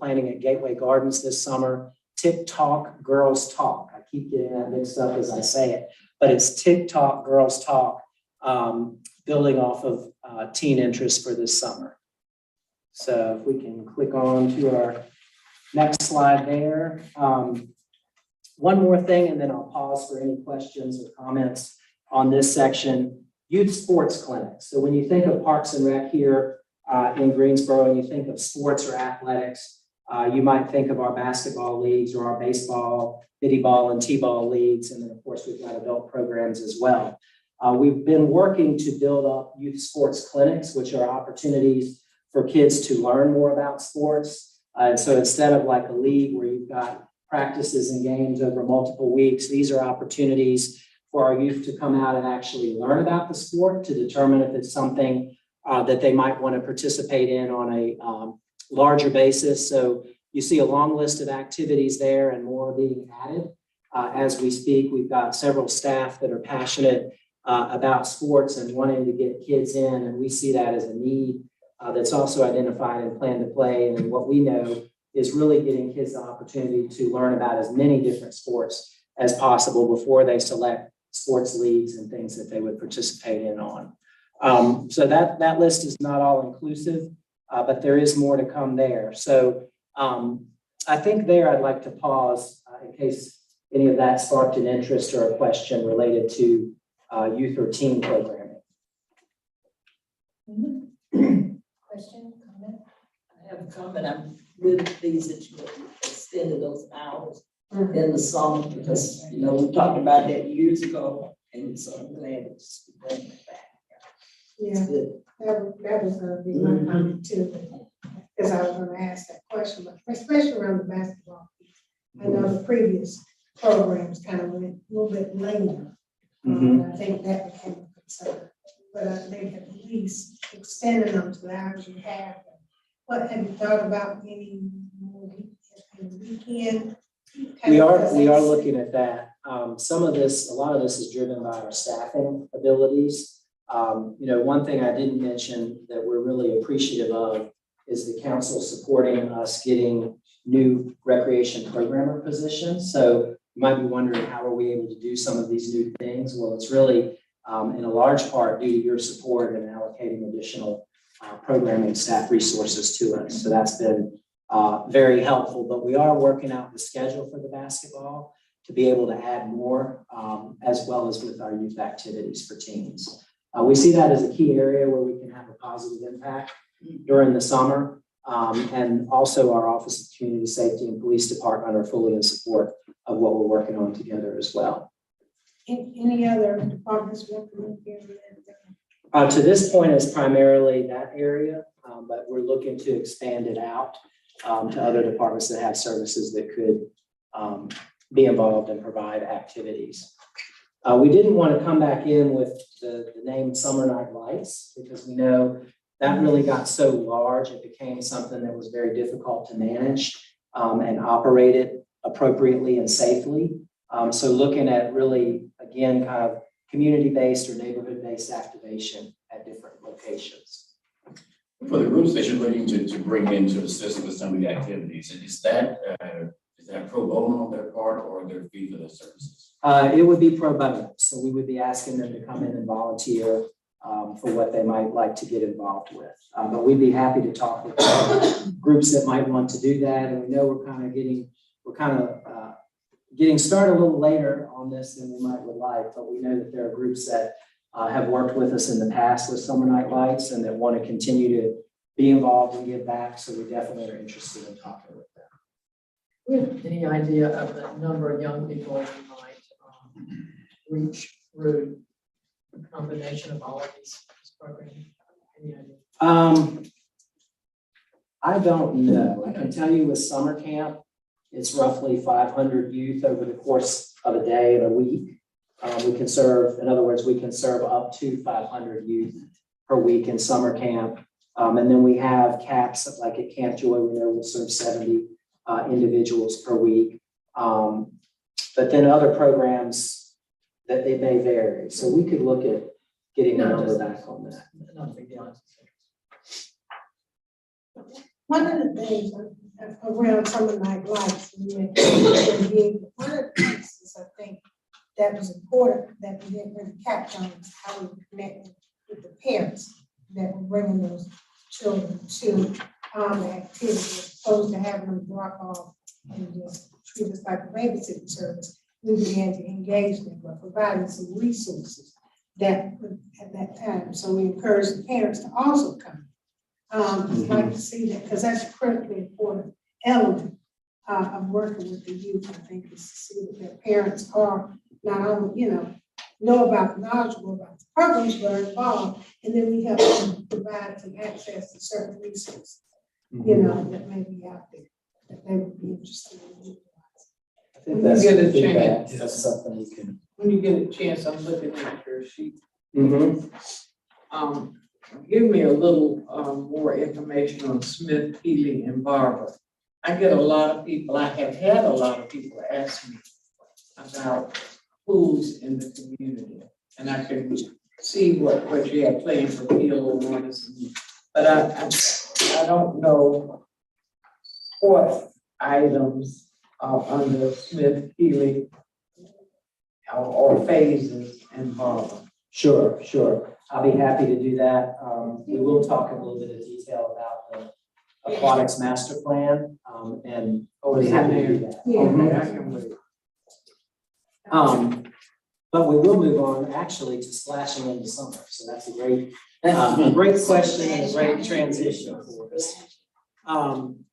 planning at Gateway Gardens this summer. TikTok Girls Talk. I keep getting that mixed up as I say it, but it's TikTok Girls Talk, building off of teen interest for this summer. So if we can click on to our next slide there. One more thing, and then I'll pause for any questions or comments on this section. Youth sports clinics. So when you think of Parks and Rec here in Greensboro, and you think of sports or athletics, you might think of our basketball leagues or our baseball, bitty ball, and t-ball leagues. And then, of course, we've got adult programs as well. We've been working to build up youth sports clinics, which are opportunities for kids to learn more about sports. And so instead of like a league where you've got practices and games over multiple weeks, these are opportunities for our youth to come out and actually learn about the sport, to determine if it's something that they might want to participate in on a larger basis. So you see a long list of activities there and more being added. As we speak, we've got several staff that are passionate about sports and wanting to get kids in, and we see that as a need that's also identified in Plan to Play. And what we know is really getting kids the opportunity to learn about as many different sports as possible before they select sports leagues and things that they would participate in on. So that list is not all inclusive, but there is more to come there. So I think there I'd like to pause in case any of that sparked an interest or a question related to youth or teen programming. Question, comment? I have a comment. I'm really pleased that you extended those hours in the summer because, you know, we talked about that years ago, and so I'm glad it's bringing it back. Yeah, that was gonna be my comment too, because I was gonna ask that question, but especially around the basketball piece. I know the previous programs kind of went a little bit later. And I think that became a concern, but I think at least extending them to the hours you have. What have you thought about any more weekend? We are looking at that. A lot of this is driven by our staffing abilities. One thing I didn't mention that we're really appreciative of is the council supporting us getting new recreation programmer positions. So you might be wondering, how are we able to do some of these new things? Well, it's really in a large part due to your support in allocating additional programming staff resources to us. So that's been very helpful, but we are working out the schedule for the basketball to be able to add more, as well as with our youth activities for teens. We see that as a key area where we can have a positive impact during the summer. And also our Office of Community Safety and Police Department are fully in support of what we're working on together as well. Any other departments working with you? To this point, it's primarily that area, but we're looking to expand it out to other departments that have services that could be involved and provide activities. We didn't want to come back in with the name Summer Night Lights because we know that really got so large, it became something that was very difficult to manage and operate it appropriately and safely. So looking at really, again, kind of community-based or neighborhood-based activation at different locations. For the groups that you're looking to bring in to assist with some of the activities, is that pro bono on their part or their fee for those services? It would be pro bono. So we would be asking them to come in and volunteer for what they might like to get involved with. But we'd be happy to talk with groups that might want to do that. And we know we're kind of getting started a little later on this than we might would like, but we know that there are groups that have worked with us in the past with Summer Night Lights and that want to continue to be involved and give back. So we definitely are interested in talking with them. Do you have any idea of the number of young people you might reach through a combination of all of these programs? Any idea? I don't know. I can tell you with summer camp, it's roughly 500 youth over the course of a day and a week. We can serve up to 500 youth per week in summer camp. And then we have caps like at Camp Joy, we know we'll serve 70 individuals per week. But then other programs that they may vary. So we could look at getting a number back on that. Not a big deal. One of the things I've around summer night lights. One of the pieces, I think, that was important that we didn't really capture on is how we connect with the parents that were bringing those children to the activity, as opposed to having them drop off and just treat us like a babysitting service. We began to engage them by providing some resources that at that time. So we encourage the parents to also come. I'd like to see that because that's a critically important element of working with the youth. I think is to see that their parents are not only, know about, knowledgeable about the programs, but are involved. And then we help them provide some access to certain resources, that may be out there that they would be interested in. I think When you get a feedback. chance. That's something we can. When you get a chance, I'm looking at your sheet. Mhm. Give me a little, more information on Smith, Healy, and Barber. I get a lot of people, I have had a lot of people ask me about pools in the community. And I can see what you have planned for Peel and Madison. But I don't know what items are under Smith, Healy, or phases and Barber. Sure. I'll be happy to do that. We will talk a little bit of detail about the aquatics master plan, and we'll be happy to do that. Yeah. Okay, I can wait. But we will move on actually to splashing into summer. So that's a great question and a great transition for us.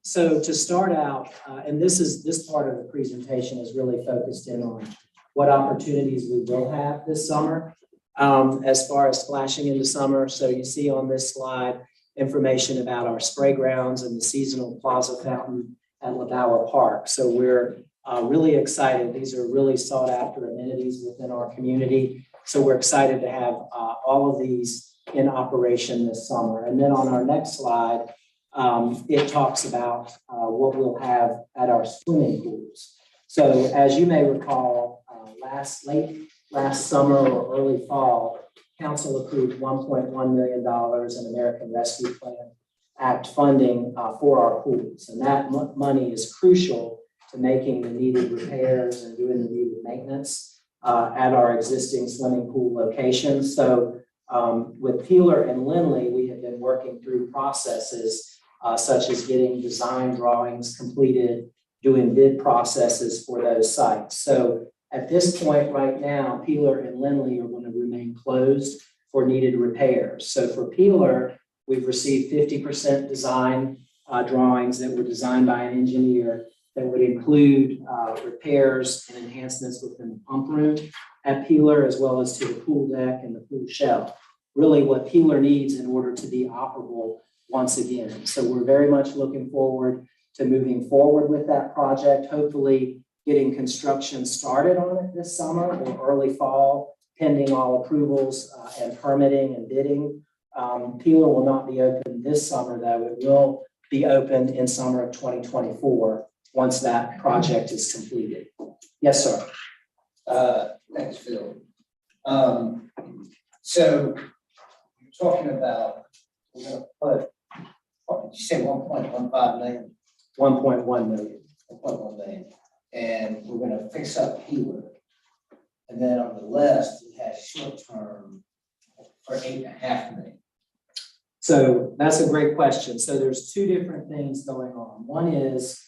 So to start out, and this part of the presentation is really focused in on what opportunities we will have this summer as far as splashing into summer. So you see on this slide information about our spray grounds and the seasonal plaza fountain at LaBauer Park. So we're really excited. These are really sought after amenities within our community. So we're excited to have all of these in operation this summer. And then on our next slide, it talks about what we'll have at our swimming pools. So as you may recall, last summer or early fall, council approved $1.1 million in American Rescue Plan Act funding for our pools. And that money is crucial to making the needed repairs and doing the needed maintenance at our existing swimming pool locations. So with Peeler and Lindley, we have been working through processes such as getting design drawings completed, doing bid processes for those sites. So at this point right now, Peeler and Lindley are going to remain closed for needed repairs. So for Peeler, we've received 50% design drawings that were designed by an engineer that would include repairs and enhancements within the pump room at Peeler, as well as to the pool deck and the pool shell. Really what Peeler needs in order to be operable once again. So we're very much looking forward to moving forward with that project, hopefully getting construction started on it this summer or early fall, pending all approvals and permitting and bidding. Peeler will not be open this summer, though. It will be opened in summer of 2024 once that project is completed. Yes, sir. Thanks, Phil. So you're talking about, we're gonna put, what did you say, 1.15 million? 1.1 million. 1.1 million, and we're gonna fix up Peeler. And then on the list, it has short-term for 8.5 million. So that's a great question. So there's two different things going on. One is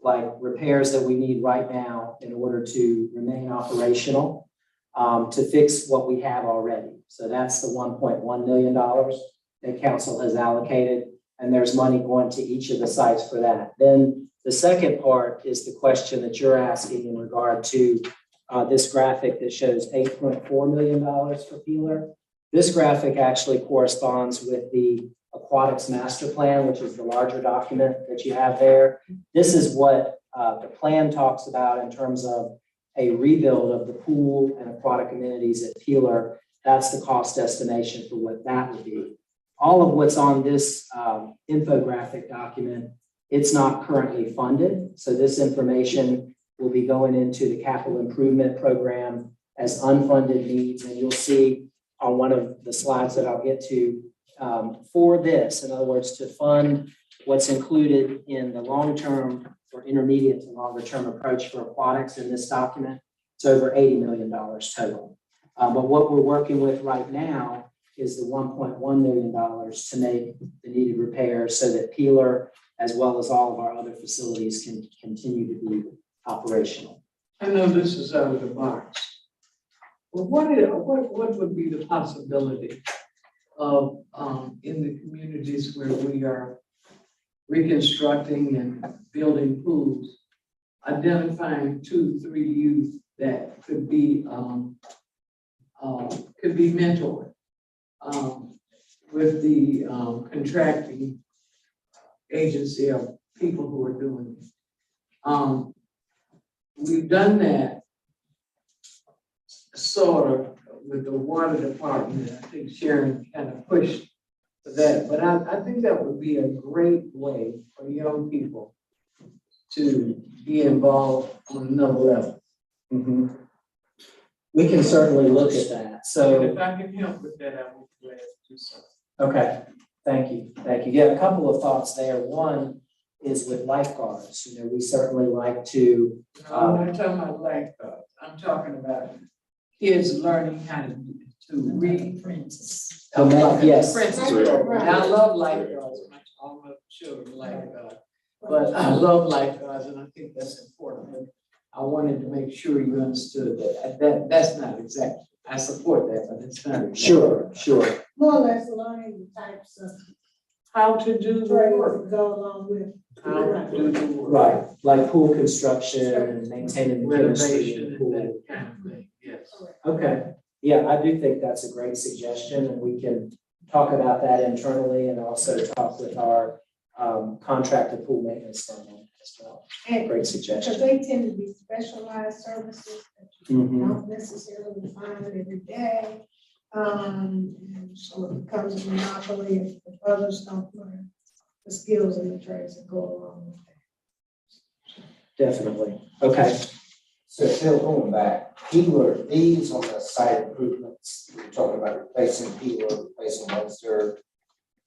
like repairs that we need right now in order to remain operational, to fix what we have already. So that's the $1.1 million that council has allocated, and there's money going to each of the sites for that. Then the second part is the question that you're asking in regard to this graphic that shows $8.4 million for Peeler. This graphic actually corresponds with the aquatics master plan, which is the larger document that you have there. This is what the plan talks about in terms of a rebuild of the pool and aquatic amenities at Peeler. That's the cost estimation for what that would be. All of what's on this infographic document, it's not currently funded. So this information will be going into the capital improvement program as unfunded needs. And you'll see on one of the slides that I'll get to for this, in other words, to fund what's included in the long-term or intermediate to longer-term approach for aquatics in this document. It's over $80 million total. But what we're working with right now is the $1.1 million to make the needed repairs so that Peeler, as well as all of our other facilities, can continue to be operational. I know this is out of the box. But what would be the possibility of, in the communities where we are reconstructing and building pools, identifying 2-3 youth that could be mentored with the contracting agency of people who are doing it. We've done that sort of with the water department. I think Sharon kind of pushed for that, but I think that would be a great way for young people to be involved on another level. We can certainly look at that. And So, if I can help with that, I will be glad to do so. okay, thank you, thank you. Yeah, a couple of thoughts there. One is with lifeguards. You know, we certainly like to, No, I'm not talking about lifeguards. I'm talking about kids learning how to read. Apprentice. yes, Apprentices. And I love lifeguards. All my children lifeguards. But I love lifeguards and I think that's important. But I wanted to make sure you understood that that's not exact. I support that, but it's not. exact. sure. More or less learning the types of How to do the trades work. that go along with. How to do the work. Right, like pool construction and maintaining the chemistry Renovation in the and pool. that kind of thing, yes. Okay, yeah, I do think that's a great suggestion, and we can talk about that internally and also talk with our contracted pool maintenance firm on that as well. And Great because suggestion. they tend to be specialized services that you Mhm. don't necessarily find every day. And so it becomes a monopoly if others don't learn the skills and the trades that go along with that. Definitely, okay. So Phil, going back, these on the site improvements, you're talking about replacing Peeler, replacing Munster,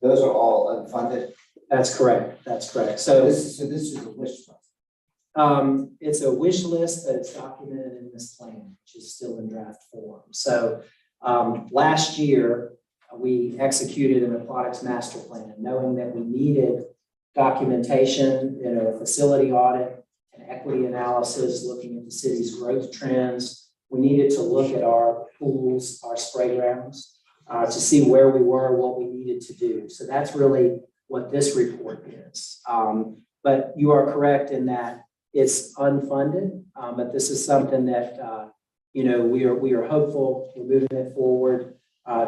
those are all unfunded. That's correct, So So, this is a wish list. it's a wish list, but it's documented in this plan, which is still in draft form. So, last year, we executed an aquatics master plan, knowing that we needed documentation, a facility audit, an equity analysis, looking at the city's growth trends. We needed to look at our pools, our spray grounds, to see where we were, what we needed to do. So that's really what this report is. But you are correct in that it's unfunded, but this is something that, we are hopeful, we're moving it forward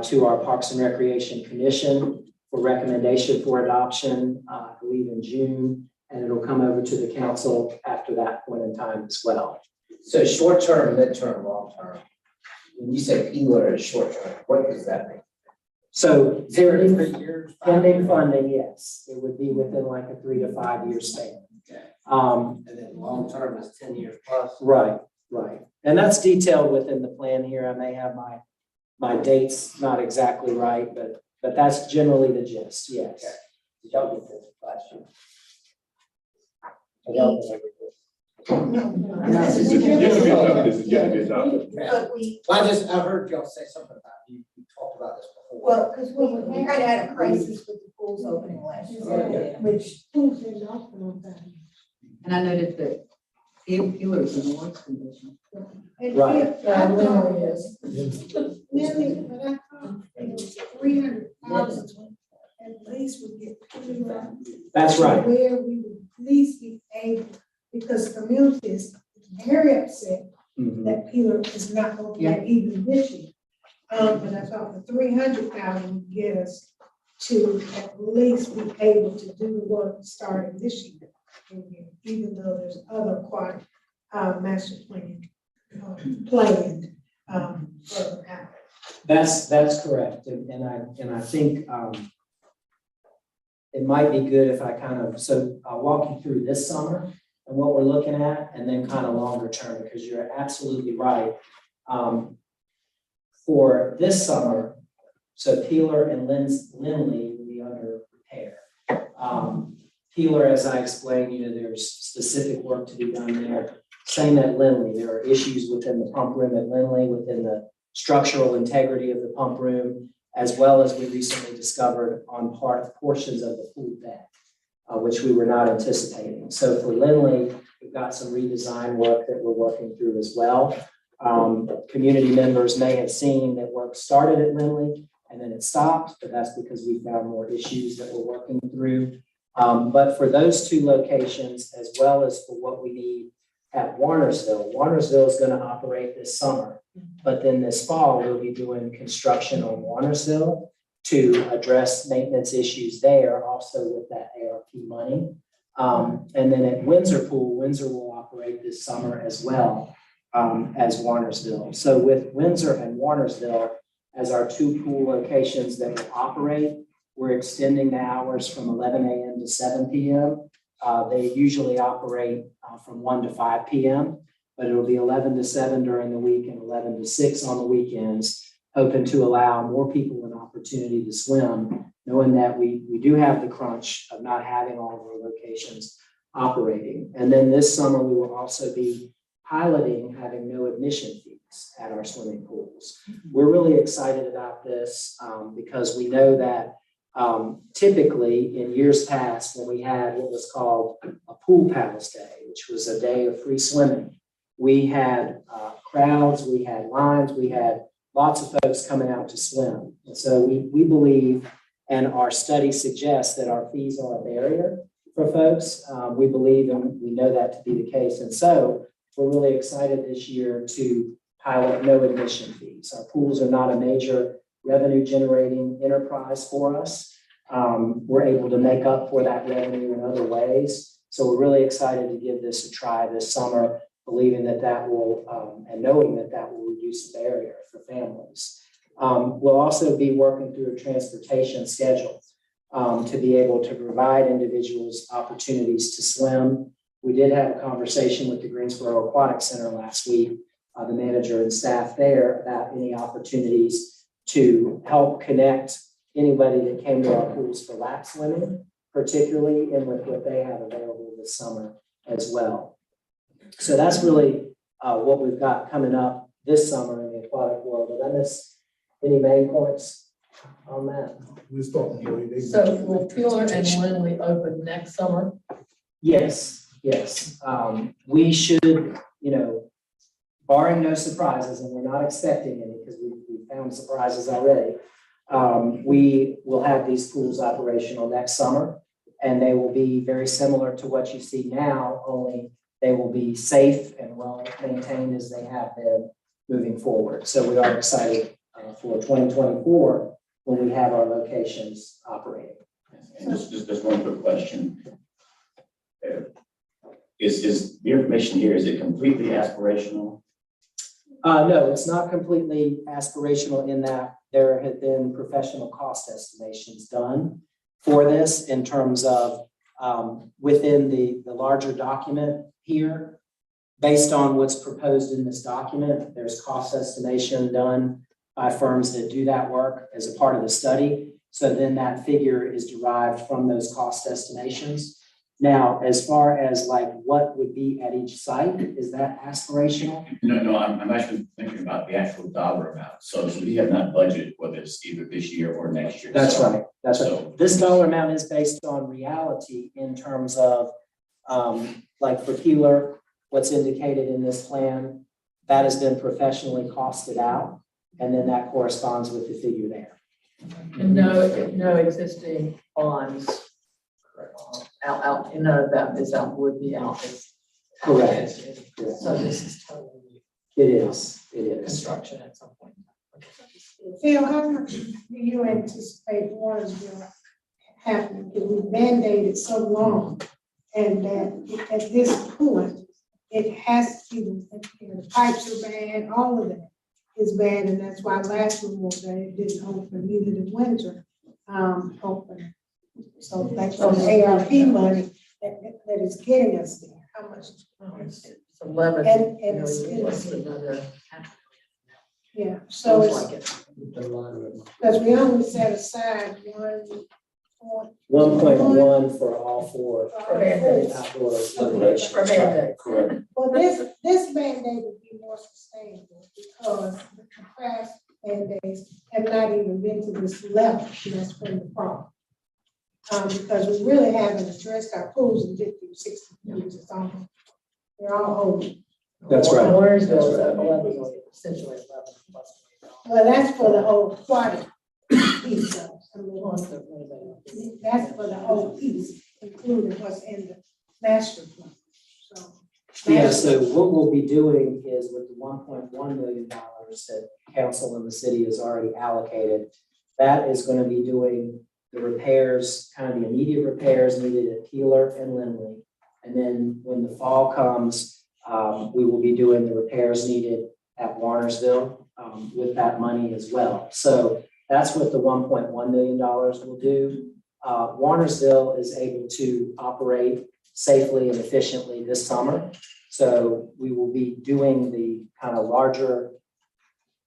to our Parks and Recreation Commission for recommendation for adoption, I believe in June, and it'll come over to the council after that point in time as well. So short-term, mid-term, long-term. When you say Peeler is short-term, what does that mean? So 0 to pending 3 years? 5 pending years? funding, yes, it would be within like a 3 to 5 year span. Okay. Um, And then long-term is 10 years plus? right. And that's detailed within the plan here. I may have my dates not exactly right, but that's generally the gist, yes. Okay. Did y'all get this last year? Y'all didn't ever No. This is yet to be adopted. But we, Well, I heard y'all say something about, you talked about this before. well, because we kind of had a crisis with the pools opening last year. Which schools didn't open on time. And I noticed that Peeler's in the worst condition. And Right. if I thought it was, Millie, but I thought it was 300,000, at least we get Peeler. That's right. Where we would at least be able, because the community is very upset Mhm. that Peeler is not open even this year. But I thought the 300,000 would get us to at least be able to do the work starting this year. Even though there's other aquatic, master plan, planned, further out. That's correct. And I think, it might be good if I so I'll walk you through this summer and what we're looking at, and then kind of longer term, because you're absolutely right. For this summer, so Peeler and Lindley will be under repair. Peeler, as I explained, there's specific work to be done there. Same at Lindley. There are issues within the pump room at Lindley, within the structural integrity of the pump room, as well as we recently discovered on portions of the pool deck, which we were not anticipating. So for Lindley, we've got some redesign work that we're working through as well. Community members may have seen that work started at Lindley and then it stopped, but that's because we found more issues that we're working through. But for those two locations, as well as for what we need at Warnersville, Warnersville is going to operate this summer, but then this fall, we'll be doing construction on Warnersville to address maintenance issues there, also with that ARP money. And then at Windsor Pool, Windsor will operate this summer as well as Warnersville. So with Windsor and Warnersville as our two pool locations that will operate, we're extending the hours from 11 a.m. to 7 p.m. They usually operate from 1 to 5 p.m., but it'll be 11 to 7 during the week and 11 to 6 on the weekends, hoping to allow more people an opportunity to swim, knowing that we do have the crunch of not having all of our locations operating. And then this summer, we will also be piloting having no admission fees at our swimming pools. We're really excited about this because we know that typically in years past, when we had what was called a Pool Palace Day, which was a day of free swimming, we had crowds, we had lines, we had lots of folks coming out to swim. And so we believe, and our study suggests, that our fees are a barrier for folks. We believe and we know that to be the case. And so we're really excited this year to pilot no admission fees. Our pools are not a major revenue generating enterprise for us. We're able to make up for that revenue in other ways. So we're really excited to give this a try this summer, believing that that will, and knowing that that will reduce the barrier for families. We'll also be working through a transportation schedule to be able to provide individuals opportunities to swim. We did have a conversation with the Greensboro Aquatic Center last week, the manager and staff there, about any opportunities to help connect anybody that came to our pools for lap swimming, particularly, and with what they have available this summer as well. So that's really what we've got coming up this summer in the aquatic world. Did I miss any main points on that? So will Peeler and Lindley open next summer? Yes, yes. We should, barring no surprises, and we're not expecting any because we found surprises already. We will have these pools operational next summer, and they will be very similar to what you see now, only they will be safe and well maintained as they have been moving forward. So we are excited for 2024 when we have our locations operating. And just one quick question. Is the information here, is it completely aspirational? No, it's not completely aspirational in that there have been professional cost estimations done for this in terms of within the larger document here. Based on what's proposed in this document, there's cost estimation done by firms that do that work as a part of the study. So then that figure is derived from those cost estimations. Now, as far as like what would be at each site, is that aspirational? No, I'm actually thinking about the actual dollar amount. So we have not budgeted whether it's either this year or next year. That's So- right. That's right. So- This dollar amount is based on reality in terms of, like for Peeler, what's indicated in this plan, that has been professionally costed out, and then that corresponds with the figure there. And no existing bonds out, none of that is out, would be out. Correct. So this is totally It is. construction at some point. Phil, how much do you anticipate Warrensville happening? Because we mandated so long, and that at this point, it has to, the pipes are bad, all of that is bad, and that's why last Memorial Day it didn't open, neither did Windsor open. So that's from the ARP money that is getting us there. How much? It's 11. And you know, it's- what's another half Yeah, so million? it's, Feels like it. because we only set aside 1.1 for all four For mandates. outdoor For locations. mandates. Correct. Well, this mandate would be more sustainable because the past mandates have not even been to this level, and that's been the problem. Because we really haven't addressed our pools in 50, 60 years, it's almost, they're all old. That's right. Warrersville is at 11 million, essentially 11 plus. Well, that's for the whole aquatic piece of $million. that's for the whole piece, including what's in the master plan, so. Yeah, so what we'll be doing is with the $1.1 million that council and the city has already allocated, that is going to be doing the repairs, kind of the immediate repairs needed at Keeler and Lindley. And then when the fall comes, we will be doing the repairs needed at Warnersville with that money as well. So that's what the $1.1 million will do. Warnersville is able to operate safely and efficiently this summer. So we will be doing the kind of larger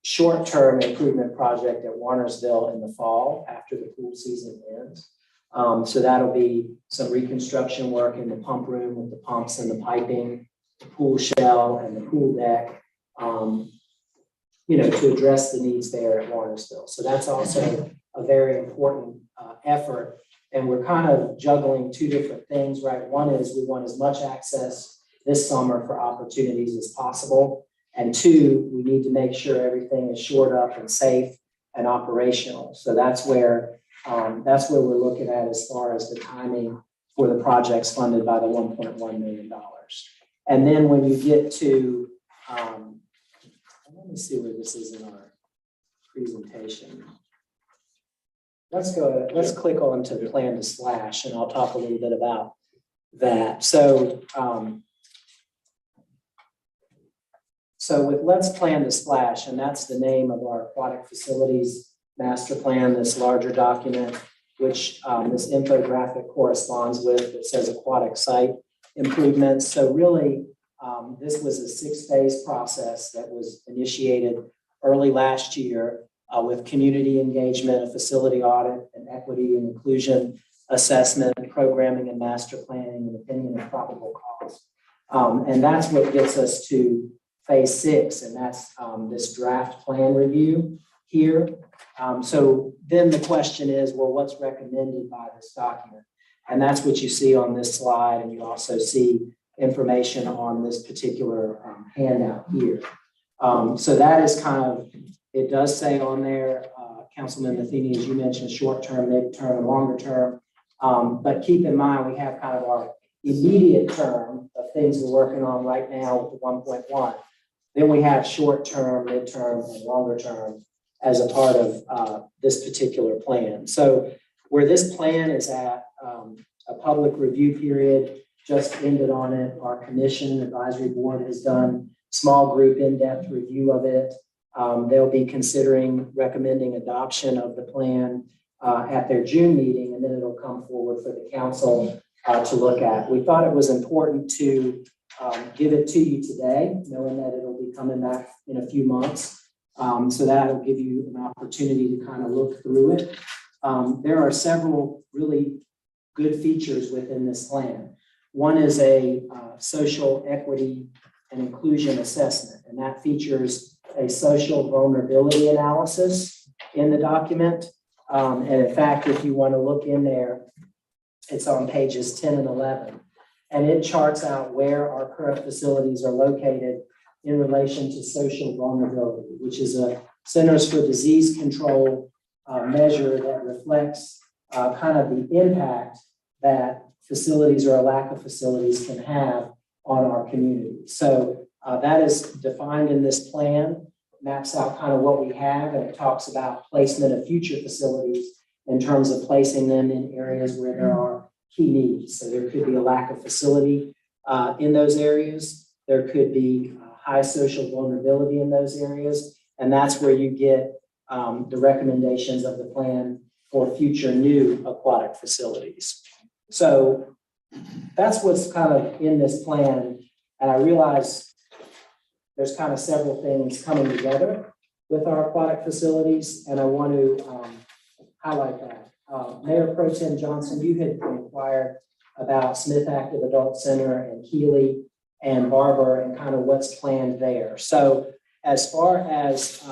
short-term improvement project at Warnersville in the fall after the pool season ends. So that'll be some reconstruction work in the pump room with the pumps and the piping, the pool shell and the pool deck, to address the needs there at Warnersville. So that's also a very important effort. And we're kind of juggling two different things, right? One is we want as much access this summer for opportunities as possible. And two, we need to make sure everything is shored up and safe and operational. So that's where we're looking at as far as the timing for the projects funded by the $1.1 million. And then when you get to, let me see where this is in our presentation. Let's click on to plan to slash, and I'll talk a little bit about that. So with Let's Plan to Splash, and that's the name of our aquatic facilities master plan, this larger document, which this infographic corresponds with, that says aquatic site improvements. So really, this was a 6-phase process that was initiated early last year with community engagement, a facility audit, an equity and inclusion assessment, programming and master planning, and opinion of probable cause. And that's what gets us to phase 6, and that's this draft plan review here. So then the question is, well, what's recommended by this document? And that's what you see on this slide, and you also see information on this particular handout here. So that is kind of, it does say on there, Councilman Matheny, as you mentioned, short-term, mid-term, and longer term. But keep in mind, we have kind of our immediate term of things we're working on right now with the 1.1. Then we have short-term, mid-term, and longer term as a part of this particular plan. So where this plan is at, a public review period just ended on it. Our commission advisory board has done small group in-depth review of it. They'll be considering recommending adoption of the plan at their June meeting, and then it'll come forward for the council to look at. We thought it was important to give it to you today, knowing that it'll be coming back in a few months. So that'll give you an opportunity to kind of look through it. There are several really good features within this plan. One is a social equity and inclusion assessment, and that features a social vulnerability analysis in the document. And in fact, if you want to look in there, it's on pages 10 and 11. And it charts out where our current facilities are located in relation to social vulnerability, which is a Centers for Disease Control measure that reflects kind of the impact that facilities or a lack of facilities can have on our community. So that is defined in this plan, maps out kind of what we have, and it talks about placement of future facilities in terms of placing them in areas where there are key needs. So there could be a lack of facility in those areas. There could be high social vulnerability in those areas. And that's where you get the recommendations of the plan for future new aquatic facilities. So that's what's kind of in this plan. And I realize there's kind of several things coming together with our aquatic facilities, and I want to highlight that. Mayor Pro Tem Johnson, you had inquired about Smith Active Adult Center and Keely and Barber and kind of what's planned there. So as far as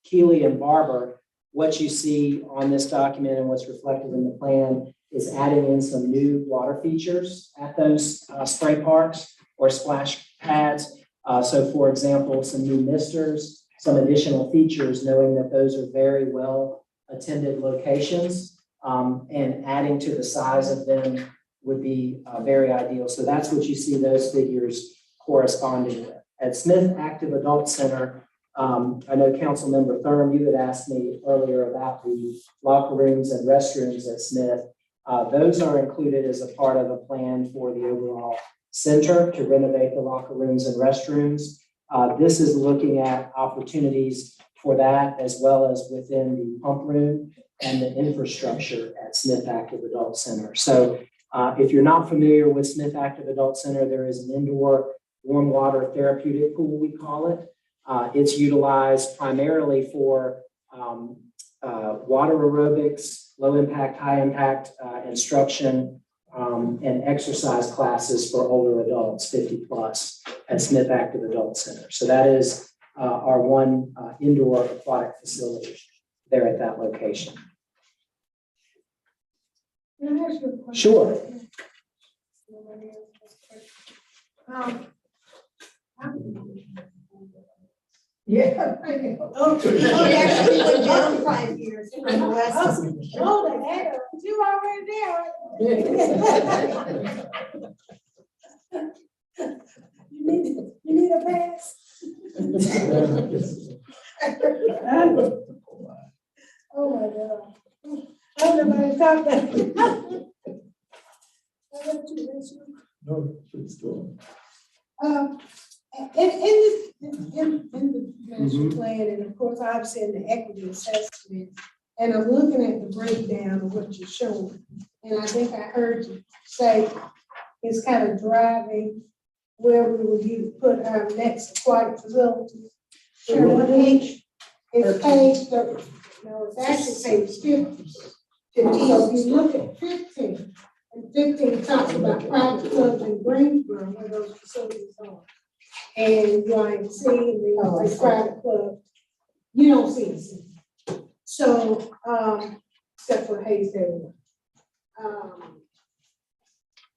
Keely and Barber, what you see on this document and what's reflected in the plan is adding in some new water features at those spray parks or splash pads. So for example, some new misters, some additional features, knowing that those are very well attended locations, and adding to the size of them would be very ideal. So that's what you see those figures corresponding with. At Smith Active Adult Center, I know Councilmember Thurm, you had asked me earlier about the locker rooms and restrooms at Smith. Those are included as a part of a plan for the overall center to renovate the locker rooms and restrooms. This is looking at opportunities for that as well as within the pump room and the infrastructure at Smith Active Adult Center. So if you're not familiar with Smith Active Adult Center, there is an indoor warm water therapeutic pool, we call it. It's utilized primarily for water aerobics, low impact, high impact instruction, and exercise classes for older adults, 50 plus, at Smith Active Adult Center. So that is our one indoor aquatic facility there at that location. Can I ask you a question? Sure. Yeah. Oh, yeah, we went down 5 years from the last. Oh, the head, you already there. You need a pass? Oh, my God. I don't know about talk that. No, please go In the master plan, and of course, obviously in the equity assessment, and I'm looking at the breakdown of what you're showing. And I think I heard you say it's kind of driving where we would put our next aquatic facility. Sure, what page? It's page 30. No, it's actually page 50. So if you look at 15, and 15 talks about private clubs in Greensboro, where those facilities are. And you see, the private club, you don't see it. So, except for Hayes area.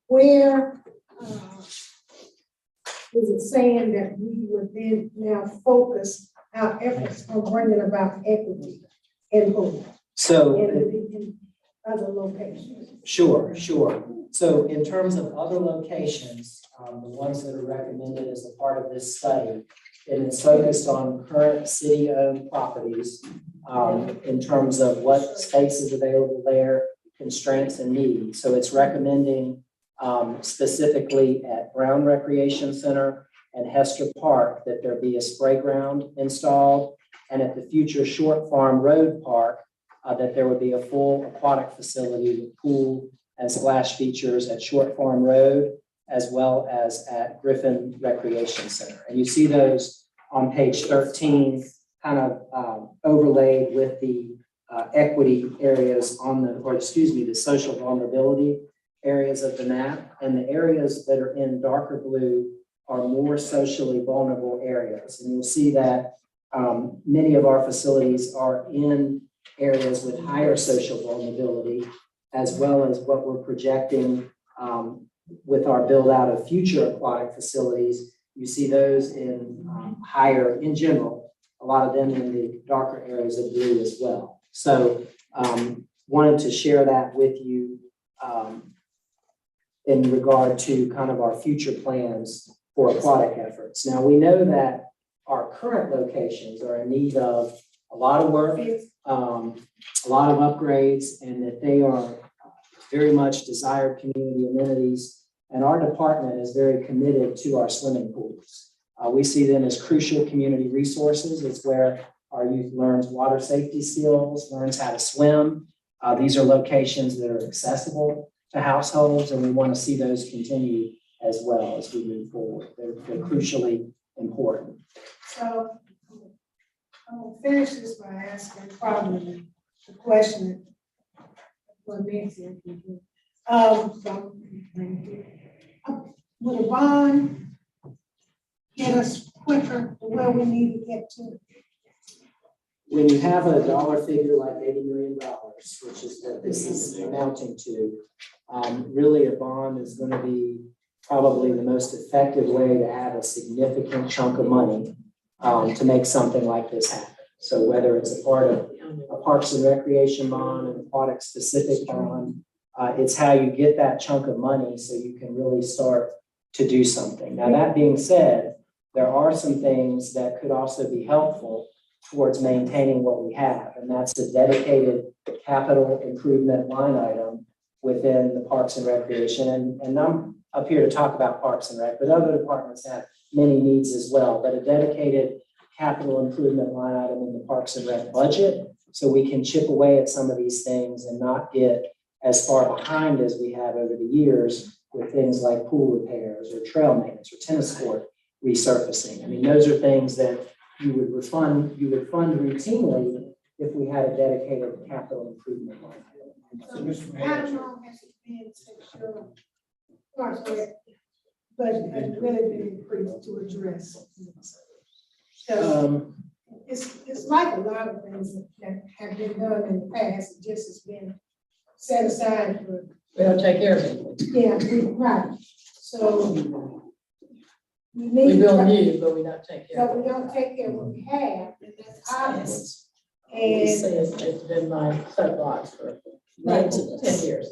Where is it saying that we would then now focus our efforts on bringing about equity in home So in other locations? Sure. So in terms of other locations, the ones that are recommended as a part of this study, it is focused on current city-owned properties in terms of what space is available there, constraints and needs. So it's recommending specifically at Brown Recreation Center and Hester Park that there be a spray ground installed, and at the future Short Farm Road Park that there would be a full aquatic facility with pool and splash features at Short Farm Road, as well as at Griffin Recreation Center. And you see those on page 13, kind of overlaid with the equity areas on the social vulnerability areas of the map. And the areas that are in darker blue are more socially vulnerable areas. And you'll see that many of our facilities are in areas with higher social vulnerability, as well as what we're projecting with our build out of future aquatic facilities. You see those in higher, in general, a lot of them in the darker areas of blue as well. So wanted to share that with you in regard to kind of our future plans for aquatic efforts. Now, we know that our current locations are in need of a lot of work, a lot of upgrades, and that they are very much desired community amenities. And our department is very committed to our swimming pools. We see them as crucial community resources. It's where our youth learns water safety skills, learns how to swim. These are locations that are accessible to households, and we want to see those continue as well as we move forward. They're crucially important. So I'm gonna finish this by asking probably the question for Nancy. Would a bond get us quicker to where we need to get to? When you have a dollar figure like $80 million, which is what this is amounting to, really a bond is going to be probably the most effective way to have a significant chunk of money to make something like this happen. So whether it's a part of a Parks and Recreation bond, an aquatic specific bond, it's how you get that chunk of money so you can really start to do something. Now, that being said, there are some things that could also be helpful towards maintaining what we have, and that's a dedicated capital improvement line item within the Parks and Recreation. And I'm up here to talk about Parks and Rec, but other departments have many needs as well, but a dedicated capital improvement line item in the Parks and Rec budget, so we can chip away at some of these things and not get as far behind as we have over the years with things like pool repairs or trail maintenance or tennis court resurfacing. I mean, those are things that you would fund routinely if we had a dedicated capital improvement line item. So how long has it been since your Parks and Rec budget has really been increased to address? So it's like a lot of things that have been done in the past, it just has been set aside for, We don't take care of it. right. So we We need. build new, but we don't take care So of it. we don't take care of what we have, and that's obvious. We And say it's been my soapbox for 10 years.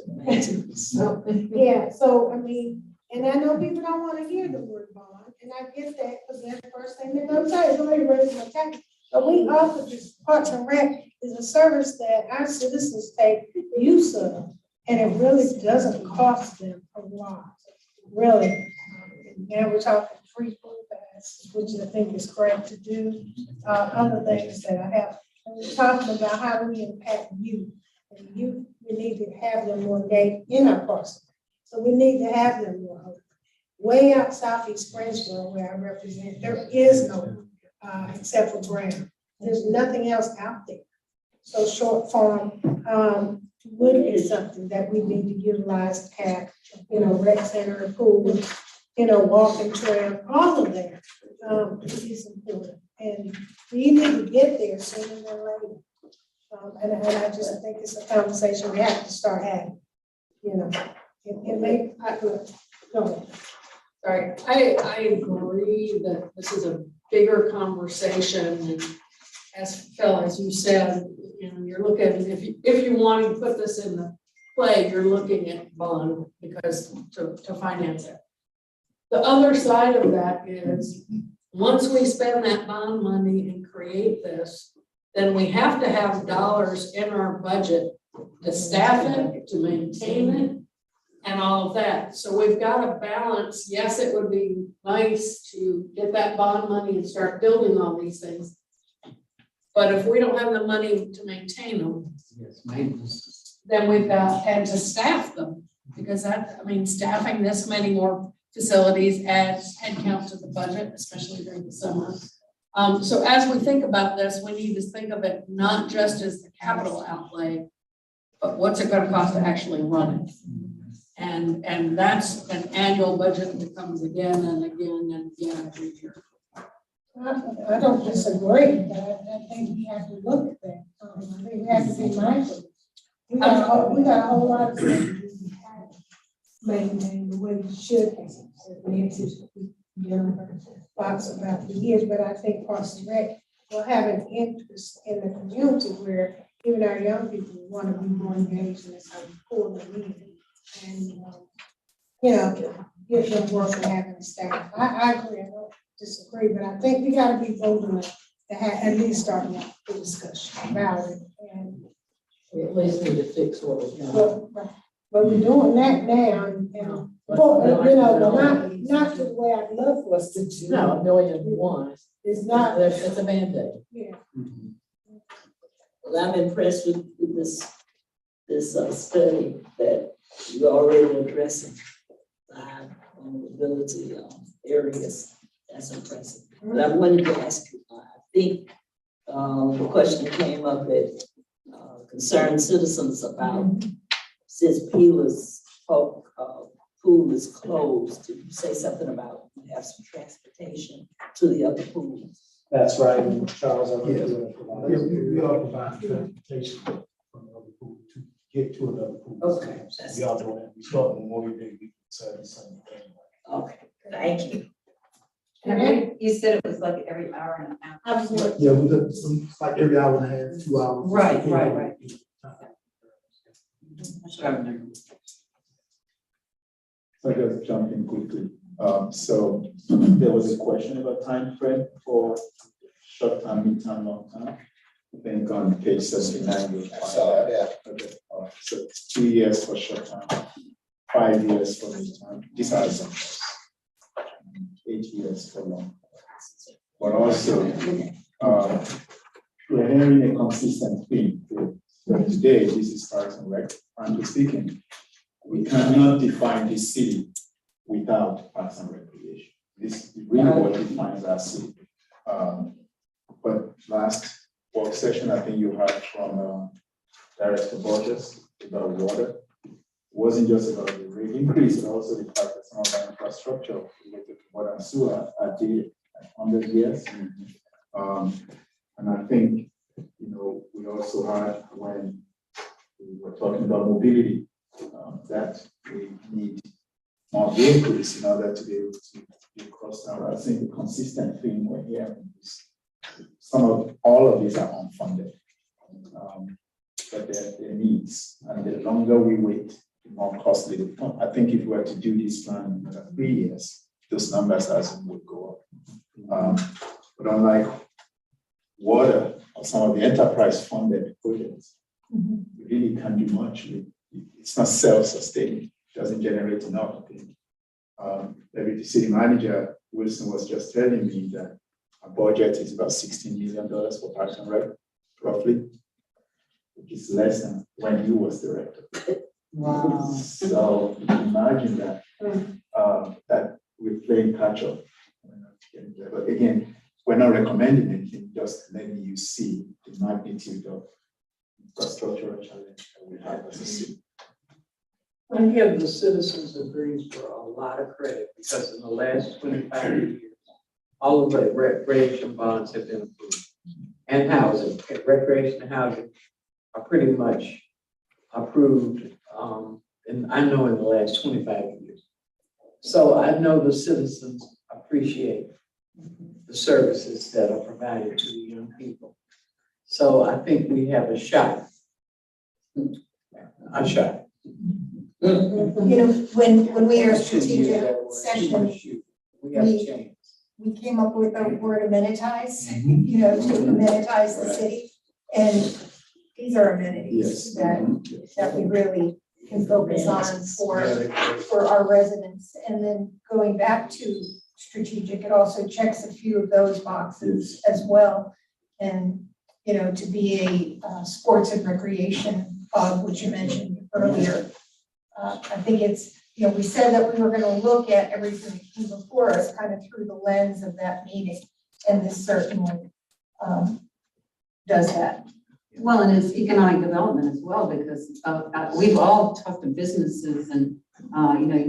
yeah, so I mean, and I know people don't want to hear the word bond, and I get that, because that's the first thing they're gonna say, somebody raise my tax. But we offer this Parks and Rec is a service that our citizens take use of, and it really doesn't cost them a lot, really. Now we're talking free food pass, which I think is great to do, other things that I have. And we're talking about how we impact youth, and youth, we need to have them more engaged in our parks. So we need to have them more open. Way out southeast Greensboro, where I represent, there is no, except for Graham. There's nothing else out there. So short form, would be something that we need to utilize to have, rec center, a pool, walking trail, all of that, is important. And we need to get there sooner than later. And I just think it's a conversation we have to start having, it may, go ahead. Sorry, I agree that this is a bigger conversation, and as Phil, as you said, you're looking, if you want to put this in the play, you're looking at bond because to finance it. The other side of that is, once we spend that bond money and create this, then we have to have dollars in our budget to staff it, to maintain it, and all of that. So we've got to balance. Yes, it would be nice to get that bond money and start building all these things. But if we don't have the money to maintain them, then we've got, and to staff them, because staffing this many more facilities adds headcount to the budget, especially during the summer. So as we think about this, we need to think of it not just as the capital outlay, but what's it going to cost to actually run it? And that's an annual budget that comes again and again and again every year. I don't disagree, but I think we have to look at that. I think we have to be mindful. We got a whole lot of things we have to maintain the way we should have. Nancy's, talks about the years, but I think Parks and Rec will have an interest in the community where even our young people want to be more engaged in this, how we pull them in. And, give them work and having staff. I agree, I don't disagree, but I think we gotta be bold enough to have, at least start the discussion about it. And, We at least need to fix what we've got. but we're doing that now, and, not the way I'd love for us to do. No, $1,000,001. It's not, It's a Band-Aid. yeah. Well, I'm impressed with this study that you're already addressing vulnerability areas. That's impressive. But I wanted to ask you, I think the question came up that concerned citizens about since Peeler's pool is closed, did you say something about you have some transportation to the other pools? That's right, Charles, I think Yes. you want to Yeah, provide. we are providing transportation from another pool to get to another pool. Okay. We are doing that. We start Memorial Day, we Saturday, Sunday. Okay, thank you. And I think you said it was like every hour and a half. I was like, Yeah, we got some, like every hour and a half, 2 hours. Right. That's what I remember. So I just jump in quickly. So there was a question about time frame for short term, mid-term, long term. I think on page 79, you'll find that. Yeah. Okay, all right. So it's 2 years for short term, 5 years for mid-term. These are some 8 years for long. But also, we're hearing a consistent theme. So today, this is Parks and Rec, frankly speaking. We cannot define this city without Parks and Recreation. This is really what defines our city. But last work session, I think you heard from Director Borges about water. It wasn't just about the rate increase, but also the fact that some of our infrastructure related to water and sewer are dated 100 years. And I think, we also had when we were talking about mobility, that we need more vehicles in order to be able to be across town. I think the consistent theme we're hearing is all of these are unfunded, but they're needs, and the longer we wait, the more costly they become. I think if we were to do this plan in another 3 years, those numbers as would go up. But unlike water or some of the enterprise funded projects, we really can't do much. It's not self-sustaining. It doesn't generate enough. I think maybe the city manager, Wilson, was just telling me that our budget is about $16 million for Parks and Rec, roughly, which is less than when he was director. Wow. So imagine that, that we're playing catch up. But again, we're not recommending anything, just letting you see the magnitude of infrastructural challenge that we have as a city. I give the citizens of Greensboro a lot of credit because in the last 25 years, all of the recreation bonds have been approved. And housing, recreation and housing are pretty much approved, and I know in the last 25 years. So I know the citizens appreciate the services that are provided to the young people. So I think we have a shot. A shot. You know, when we are strategic session, We have a chance. we came up with the word amenitize, you know, to amenitize the city. And these are amenities that we really can focus on for our residents. And then going back to strategic, it also checks a few of those boxes as well. And, you know, to be a sports and recreation hub, which you mentioned earlier. I think it's, you know, we said that we were gonna look at everything that came before us kind of through the lens of that meeting. And this certainly does that. Well, and it's economic development as well, because we've all talked to businesses and,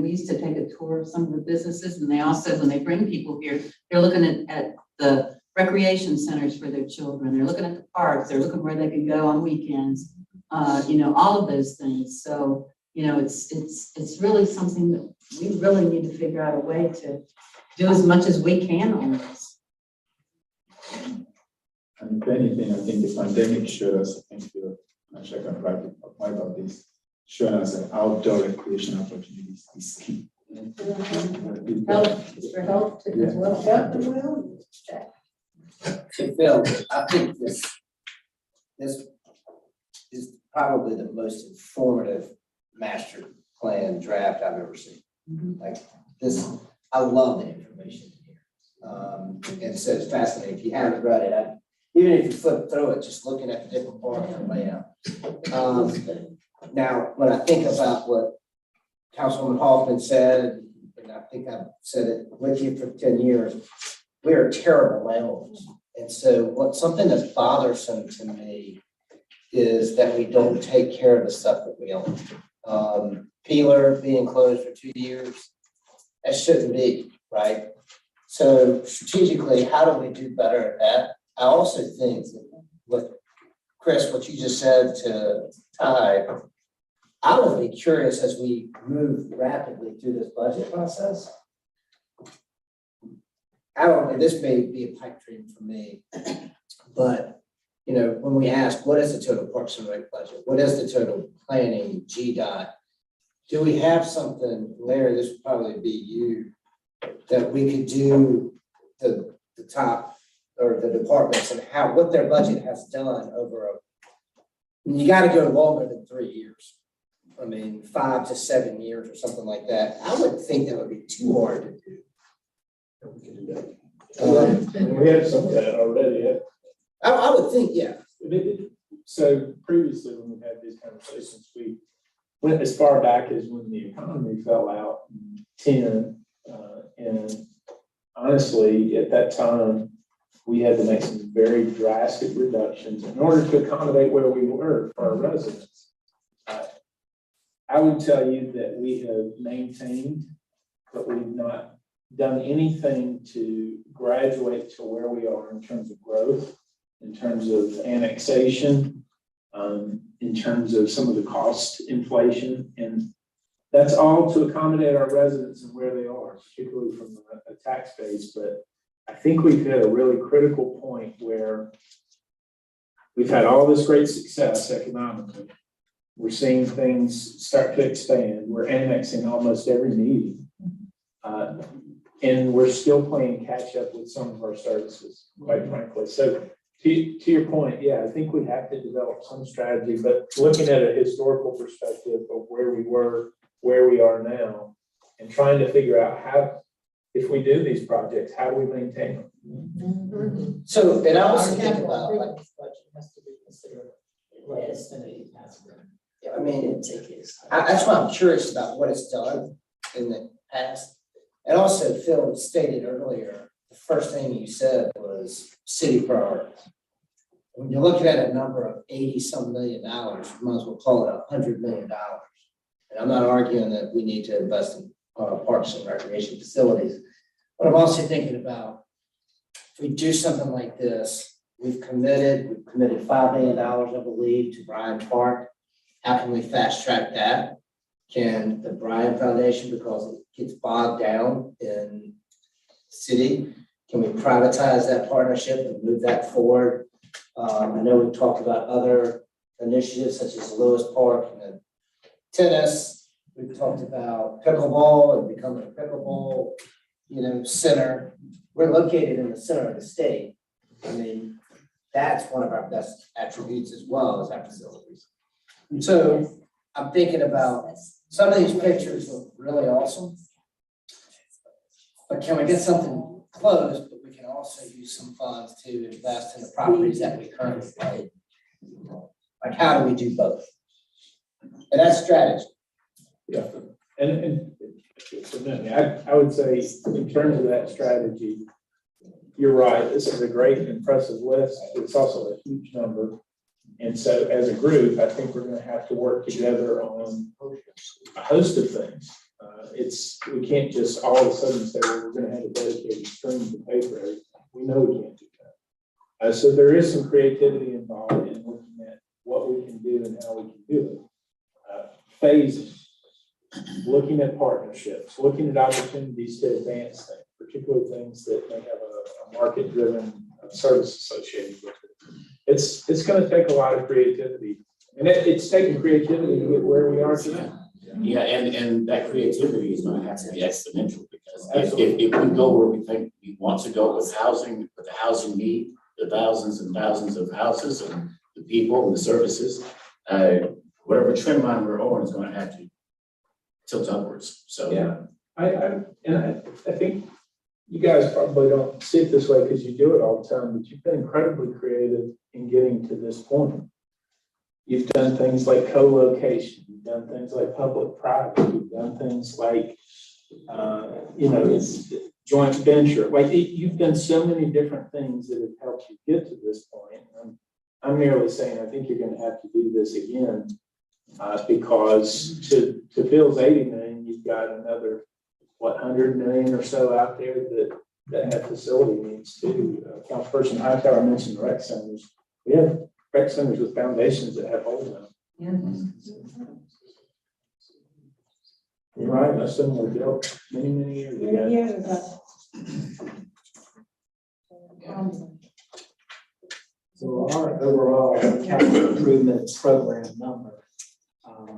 we used to take a tour of some of the businesses, and they all said when they bring people here, they're looking at the recreation centers for their children. They're looking at the parks, they're looking where they can go on weekends, all of those things. So, it's really something that we really need to figure out a way to do as much as we can on this. And if anything, I think the pandemic showed us, I think Natasha can probably talk more about this, showed us that outdoor recreation opportunities is key. Health, for health as well. So Phil, I think this is probably the most informative master plan draft I've ever seen. Like this, I love the information here. And so it's fascinating. If you haven't read it, even if you flip through it, just looking at the different parts and layout. Now, when I think about what Councilwoman Hoffman said, and I think I've said it with you for 10 years, we are terrible landlords. And so something that's bothersome to me is that we don't take care of the stuff that we own. Peeler being closed for 2 years. That shouldn't be, right? So strategically, how do we do better at that? I also think that with Chris, what you just said to Ty, I would be curious as we move rapidly through this budget process. This may be a pipe dream for me, but, you know, when we ask, what is the total Parks and Rec budget? What is the total planning, GDOT? Do we have something, Larry, this would probably be you, that we could do the top or the departments and what their budget has done over you gotta go longer than 3 years. I mean, 5 to 7 years or something like that. I would think that would be too hard to do. We can do that. We have some of that already. I would think, yeah. So previously, when we had these conversations, we went as far back as when the economy fell out in 10. And honestly, at that time, we had to make some very drastic reductions in order to accommodate where we were for our residents. I would tell you that we have maintained, but we've not done anything to graduate to where we are in terms of growth, in terms of annexation, in terms of some of the cost inflation. And that's all to accommodate our residents and where they are, particularly from a tax base. But I think we've hit a really critical point where we've had all this great success economically. We're seeing things start to expand. We're annexing almost every meeting. And we're still playing catch up with some of our services, quite frankly. So to your point, yeah, I think we have to develop some strategy, but looking at a historical perspective of where we were, where we are now, and trying to figure out how, if we do these projects, how do we maintain them? So, and I was thinking capital about, like, improvement budget has to be considered less than it has been. I mean, Take his. that's why I'm curious about what it's done in the past. And also, Phil stated earlier, the first thing you said was city priorities. When you're looking at a number of 80-some million dollars, you might as well call it $100 million. And I'm not arguing that we need to invest in parks and recreation facilities, but I'm also thinking about if we do something like this, we've committed $5 million, I believe, to Bryan Park. How can we fast track that? Can the Bryan Foundation, because it gets bogged down in city, can we privatize that partnership and move that forward? I know we've talked about other initiatives such as Lewis Park and tennis. We've talked about pickleball and becoming a pickleball, center. We're located in the center of the state. I mean, that's one of our best attributes as well as our facilities. So I'm thinking about some of these pictures look really awesome. But can we get something close, but we can also use some funds to invest in the properties that we currently own? Like, how do we do both? And that's strategy. Yeah, and for me, I would say in terms of that strategy, you're right, this is a great and impressive list, but it's also a huge number. And so as a group, I think we're gonna have to work together on a host of things. We can't just all of a sudden say, well, we're gonna have a dedicated stream to pay for everything. We know we can't do that. So there is some creativity involved in looking at what we can do and how we can do it. Phasing, looking at partnerships, looking at opportunities to advance things, particularly things that may have a market-driven service associated with it. It's going to take a lot of creativity, and it's taking creativity to get where we are today. Yeah, and that creativity is gonna have to be exponential, because if we go where we think we want to go with housing, with the housing need, the thousands and thousands of houses and the people and the services, whatever trend line we're on is gonna have to tilt upwards, so. Yeah, I think you guys probably don't see it this way because you do it all the time, but you've been incredibly creative in getting to this point. You've done things like co-location, you've done things like public-private, you've done things like, it's joint venture. Like, you've done so many different things that have helped you get to this point. I'm merely saying, I think you're gonna have to do this again It's because to Bill's 80 million, you've got another, 100 million or so out there that have facility needs too. Councilperson Hightower mentioned rec centers. We have rec centers with foundations that have holes in them. You're right, most of them were built many, many years ago. Many years ago. So our overall capital improvement program number,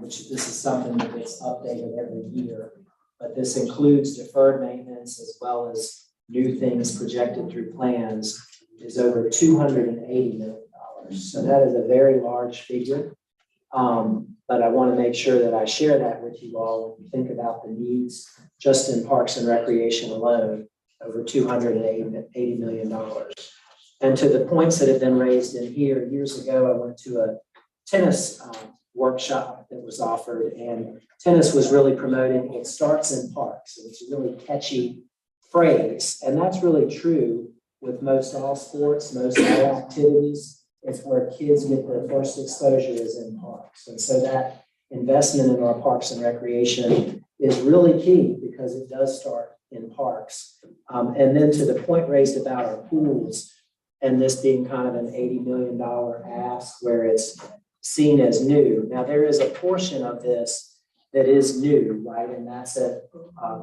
which this is something that gets updated every year, but this includes deferred maintenance as well as new things projected through plans, is over $280 million. So that is a very large figure. But I want to make sure that I share that with you all when you think about the needs just in Parks and Recreation alone, over $280 million. And to the points that have been raised in here, years ago, I went to a tennis workshop that was offered, and tennis was really promoting, it starts in parks. And it's a really catchy phrase. And that's really true with most all sports, most all activities. It's where kids get their first exposure is in parks. And so that investment in our Parks and Recreation is really key because it does start in parks. And then to the point raised about our pools, and this being kind of an $80 million ask where it's seen as new. Now, there is a portion of this that is new, right? And that's at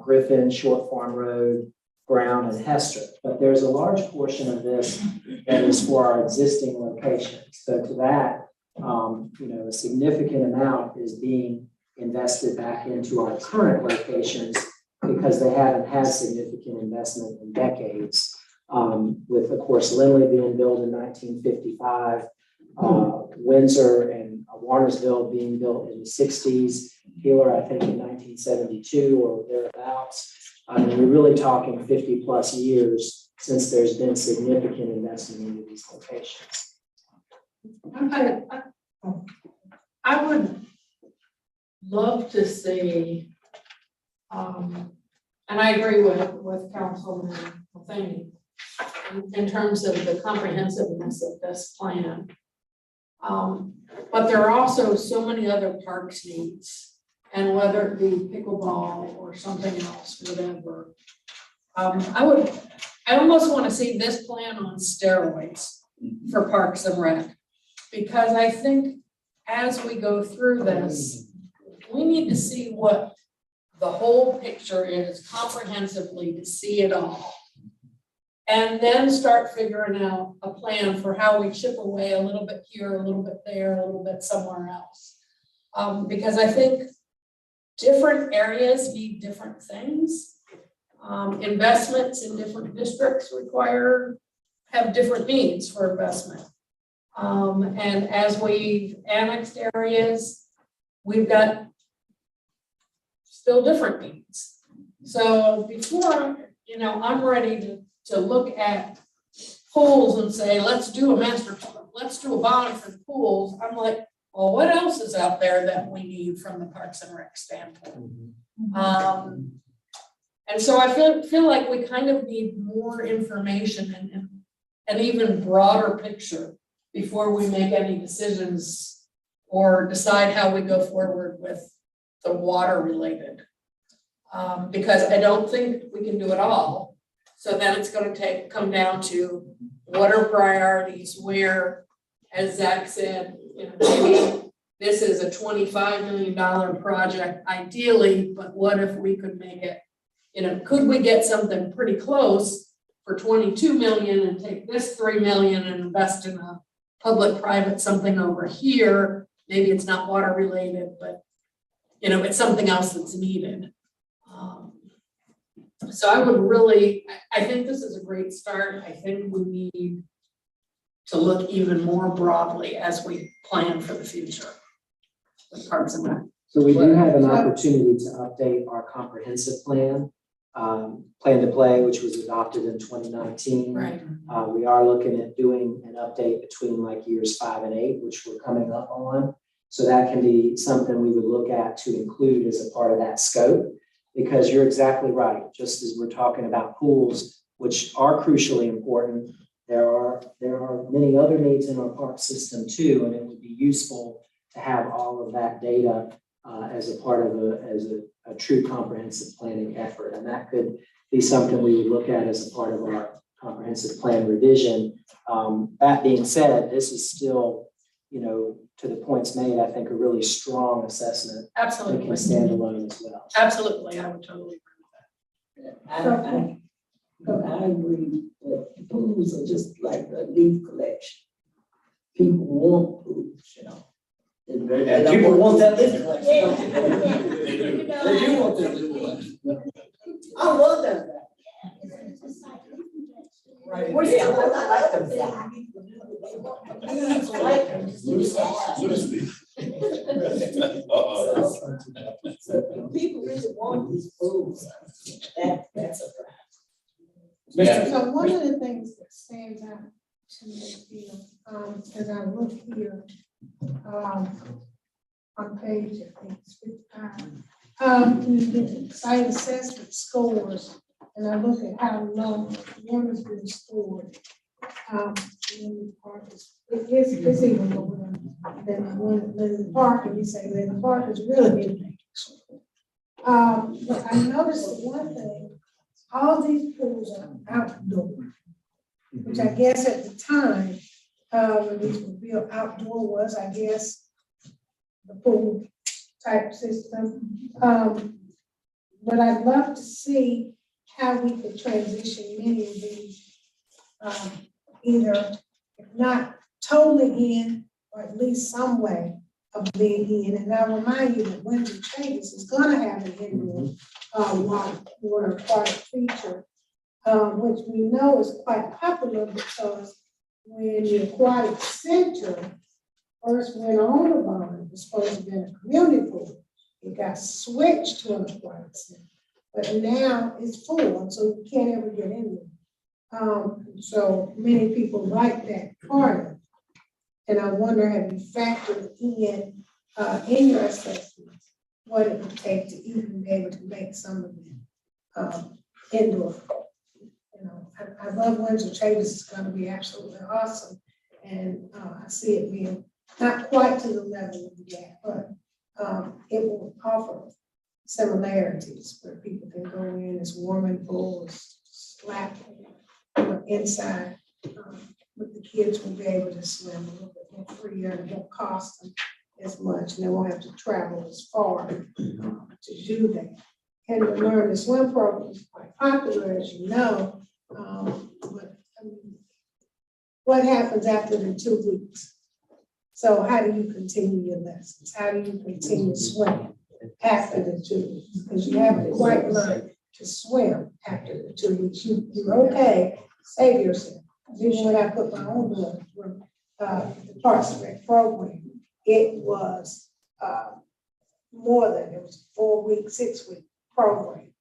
Griffin, Short Farm Road, Brown, and Hester. But there's a large portion of this that is for our existing locations. So to that, a significant amount is being invested back into our current locations because they haven't had significant investment in decades. With, of course, Lindley being built in 1955, Windsor and Warnersville being built in the 60s, Keeler, I think, in 1972 or thereabouts. I mean, we're really talking 50 plus years since there's been significant investment into these locations. I would love to see, and I agree with Councilman Matheny in terms of the comprehensiveness of this plan. But there are also so many other parks needs, and whether it be pickleball or something else, whatever. I almost want to see this plan on steroids for Parks and Rec. Because I think as we go through this, we need to see what the whole picture is comprehensively, to see it all. And then start figuring out a plan for how we chip away a little bit here, a little bit there, a little bit somewhere else. Because I think different areas need different things. Investments in different districts have different needs for investment. And as we've annexed areas, we've got still different needs. So before, I'm ready to look at pools and say, let's do a bond for the pools. I'm like, well, what else is out there that we need from the Parks and Rec standpoint? And so I feel like we kind of need more information and an even broader picture before we make any decisions or decide how we go forward with the water related. Because I don't think we can do it all. So then it's going to come down to what are priorities, where, as Zach said, maybe this is a $25 million project ideally, but what if we could make it, could we get something pretty close for 22 million and take this 3 million and invest in a public-private something over here? Maybe it's not water related, but it's something else that's needed. So I think this is a great start. I think we need to look even more broadly as we plan for the future with Parks and Rec. So we do have an opportunity to update our comprehensive plan, Plan to Play, which was adopted in 2019. Right. We are looking at doing an update between like years 5 and 8, which we're coming up on. So that can be something we would look at to include as a part of that scope, because you're exactly right. Just as we're talking about pools, which are crucially important, there are many other needs in our park system too, and it would be useful to have all of that data as a part of a true comprehensive planning effort. And that could be something we would look at as a part of our comprehensive plan revision. That being said, this is still, to the points made, I think a really strong assessment that Absolutely, can stand alone as well. absolutely, I would totally agree with I agree that pools are just like a leaf collection. People want pools, And people want that leaf collection. They do. They do want that leaf collection. I love that. Right. We're still like them. So people really want these pools. That's a fact. Yeah. So one of the things that stands out to me here, as I look here, on page, I think it's 55, you get the site assessment scores, and I look at how low one has been scored. Linden Park it's even lower than Linden Park, and you say Linden Park is really big. But I noticed that one thing, all these pools are outdoor, which I guess at the time, when these were built, outdoor was, I guess, the pool type system. But I'd love to see how we could transition many of these, either if not totally in, or at least some way of being in. And I'll remind you that Windsor Chambers is gonna have an indoor water aquatic feature, which we know is quite popular because when the aquatic center first went on the bond, it was supposed to be a community pool. It got switched to an aquatic center, but now it's full, and so you can't ever get in there. So many people like that part of it. And I wonder, have you factored in your assessment, what it would take to even be able to make some of them indoor? I love Windsor Chambers, it's gonna be absolutely awesome. And I see it being not quite to the level of the gap, but it will offer similarities where people can go in, it's warming pools, slap inside. But the kids will be able to swim a little bit more freer, and it won't cost them as much, and they won't have to travel as far to do that. And the Learn to Swim program is quite popular, as you know. But what happens after the 2 weeks? So how do you continue your lessons? How do you continue swimming after the 2 weeks? Because you haven't quite learned to swim after the 2 weeks. You're okay, save yourself. Even when I put my own daughter through the Parks and Rec program, it was more than, it was 4 week, 6 week program.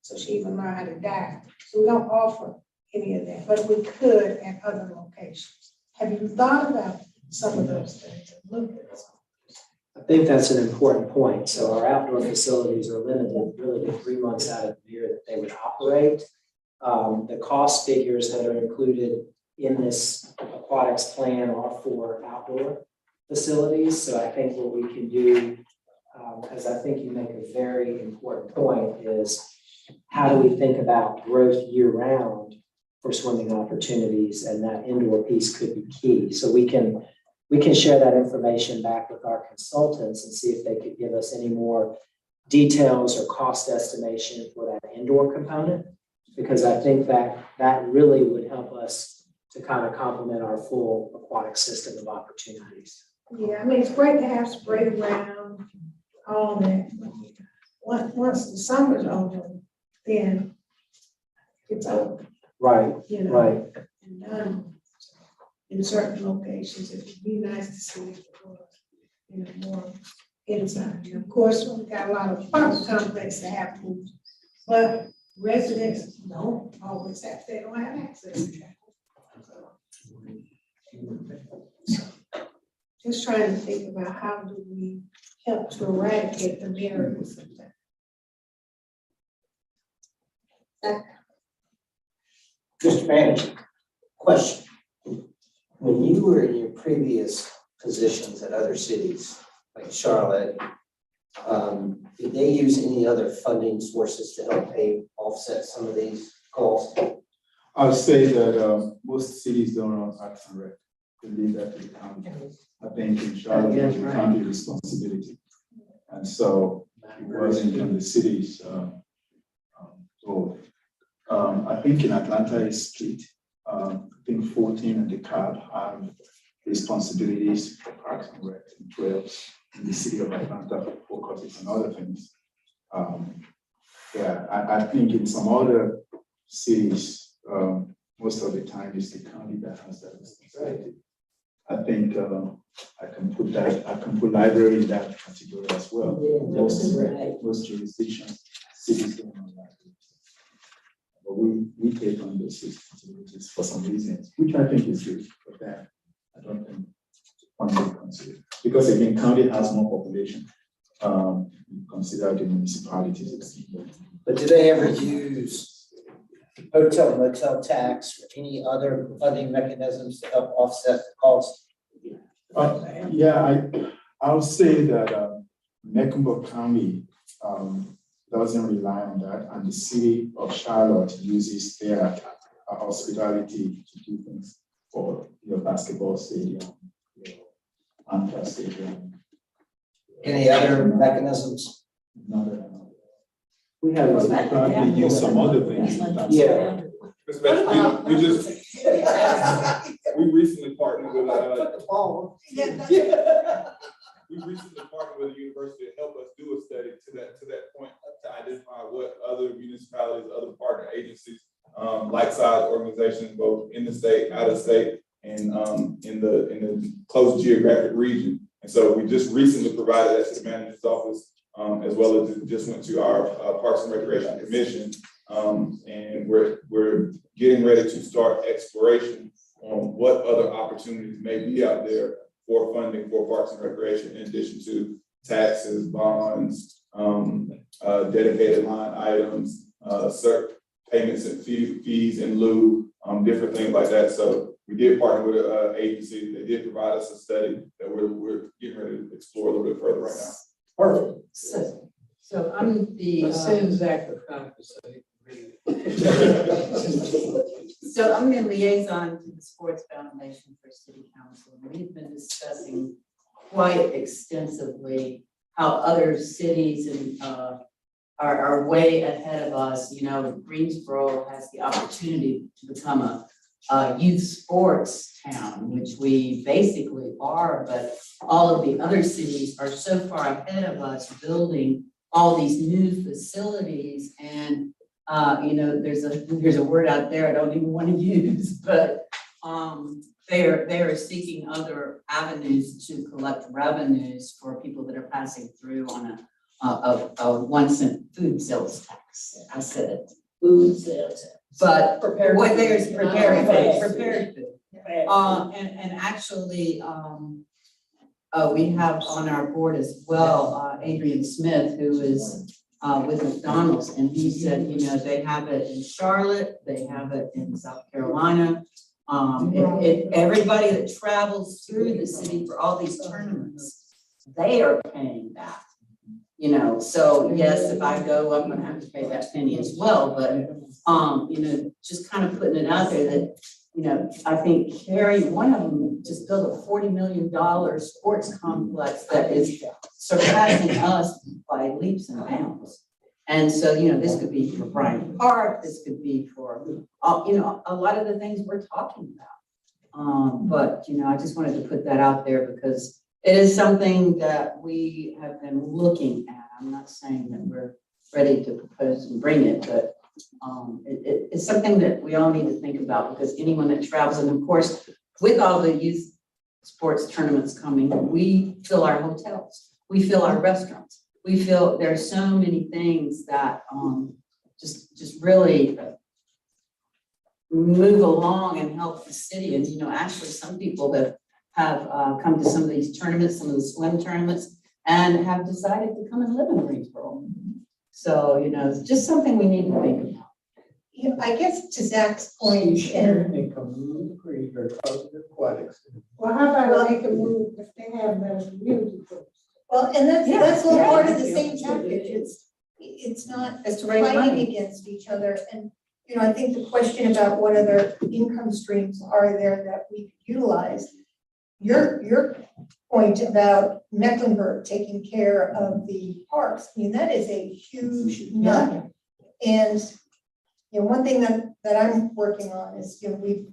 So she even learned how to dive. So we don't offer any of that, but we could at other locations. Have you thought about some of those things? Look at this. I think that's an important point. So our outdoor facilities are limited really to 3 months out of the year that they would operate. The cost figures that are included in this aquatics plan are for outdoor facilities. So I think what we can do, as I think you make a very important point, is how do we think about growth year round for swimming opportunities, and that indoor piece could be key. So we can share that information back with our consultants and see if they could give us any more details or cost estimation for that indoor component, because I think that really would help us to kind of complement our full aquatic system of opportunities. Yeah, I mean, it's great to have spray ground, all that. Once the summer's over, then it's over. Right, right. And done in certain locations. It would be nice to see if it was, more inside. And of course, we've got a lot of apartment complexes that have pools, but residents don't always have, they don't have access to that. So, just trying to think about how do we help to eradicate the barriers of that. Mr. Manager, question. When you were in your previous positions at other cities, like Charlotte, did they use any other funding sources to help pay offset some of these costs? I'll say that most cities don't run Parks and Rec. They leave that to the county. I think in Charlotte, it's the county responsibility. And so it wasn't on the city's goal. I think in Atlanta it's split. I think 14 and the CAB have responsibilities for Parks and Rec and trails. In the city of Atlanta focuses on other things. I think in some other cities, most of the time it's the county that has that responsibility. I think I can put library in that category as well. Most jurisdictions, cities don't have libraries. But we take on those responsibilities for some reasons, which I think is good for that. I don't think funding consider. Because again, county has more population. Consider the municipalities. But do they ever use hotel motel tax or any other funding mechanisms to help offset the cost? I'll say that Mecklenburg County doesn't rely on that, and the city of Charlotte uses their hospitality to do things for your basketball stadium, your Amtrak stadium. Any other mechanisms? Not that I know. We have currently used some other things. Yeah. Mr. Mayor, we recently partnered with, we recently partnered with a university to help us do a study to that point, to identify what other municipalities, other partner agencies, like-size organizations, both in the state, out of state, and in the close geographic region. And so we just recently provided that to the manager's office, as well as it just went to our Parks and Recreation Commission. And we're getting ready to start exploration on what other opportunities may be out there for funding for Parks and Recreation, in addition to taxes, bonds, dedicated line items, certain payments and fees in lieu, different things like that. So we did partner with an agency. They did provide us a study that we're getting ready to explore a little bit further right now. Perfect. So I'm the. Send Zach a copy. So I'm the liaison to the Sports Foundation for City Council. We've been discussing quite extensively how other cities and are way ahead of us. You know, Greensboro has the opportunity to become a youth sports town, which we basically are, but all of the other cities are so far ahead of us building all these new facilities. And you know, there's a word out there I don't even want to use, but they are seeking other avenues to collect revenues for people that are passing through on a 1 cent food sales tax. I said it. Food sales tax. But Prepared what food. there's prepared Prepared food. And actually, we have on our board as well, Adrian Smith, who is with McDonald's, and he said, you know, they have it in Charlotte, they have it in South Carolina. Everybody that travels through the city for all these tournaments, they are paying that. You know, so yes, if I go, I'm gonna have to pay that penny as well, but you know, just kind of putting it out there that, you know, I think Cary, one of them just built a $40 million sports complex that is surpassing us by leaps and bounds. And so, you know, this could be for Bryant Park, this could be for, you know, a lot of the things we're talking about. But, you know, I just wanted to put that out there because it is something that we have been looking at. I'm not saying that we're ready to propose and bring it, but it's something that we all need to think about because anyone that travels, and of course, with all the youth sports tournaments coming, we fill our hotels, we fill our restaurants, we feel there's so many things that just really move along and help the city. And, you know, actually some people that have come to some of these tournaments, some of the swim tournaments, and have decided to come and live in Greensboro. So, you know, it's just something we need to think about. You know, I guess to Zach's point, and Well, how about they can move if they have their community groups? Well, and Yeah, that's all yeah. part of the same package, it's not It's to raise money. fighting against each other, and, you know, I think the question about what other income streams are there that we could utilize. Your point about Mecklenburg taking care of the parks, I mean, that is a huge nut. And, you know, one thing that I'm working on is, you know, we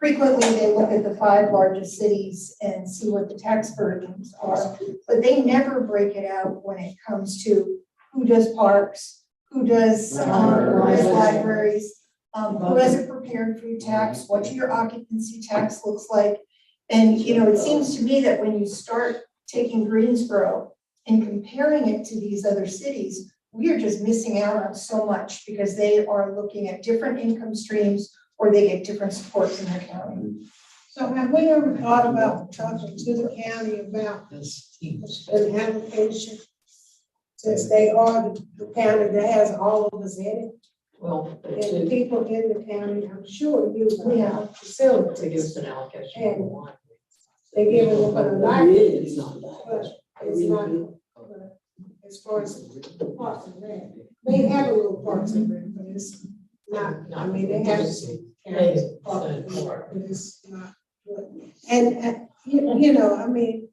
frequently they look at the 5 largest cities and see what the tax burdens are, but they never break it out when it comes to who does parks, who does libraries, who has a prepared food tax, what your occupancy tax looks like. And, you know, it seems to me that when you start taking Greensboro and comparing it to these other cities, we are just missing out on so much because they are looking at different income streams or they get different supports in their county. So have we ever thought about talking to the county about an application? Since they are the county that has all of us in it, Well, and the people in the county, I'm sure you have facilities. an allocation. And they give it for the library. It's not But it's not, as far as parks and rec, they have a little parks and rec, but it's not, I mean, they have parks and rec, but it's not good. And, you know, I mean,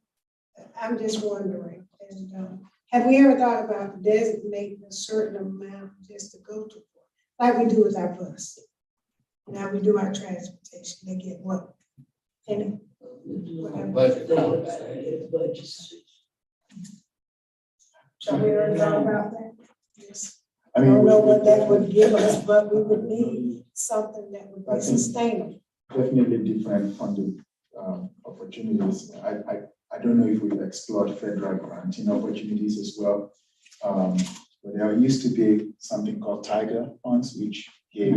I'm just wondering, and, have we ever thought about designating a certain amount just to go to, like we do with our bus? Now we do our transportation, they get what? And so we ever thought about that? Yes. I I mean, don't know what that would give us, but we would need something that would I be think- sustainable. definitely different funding opportunities. I don't know if we've explored federal granting opportunities as well. But there used to be something called Tiger funds, which gave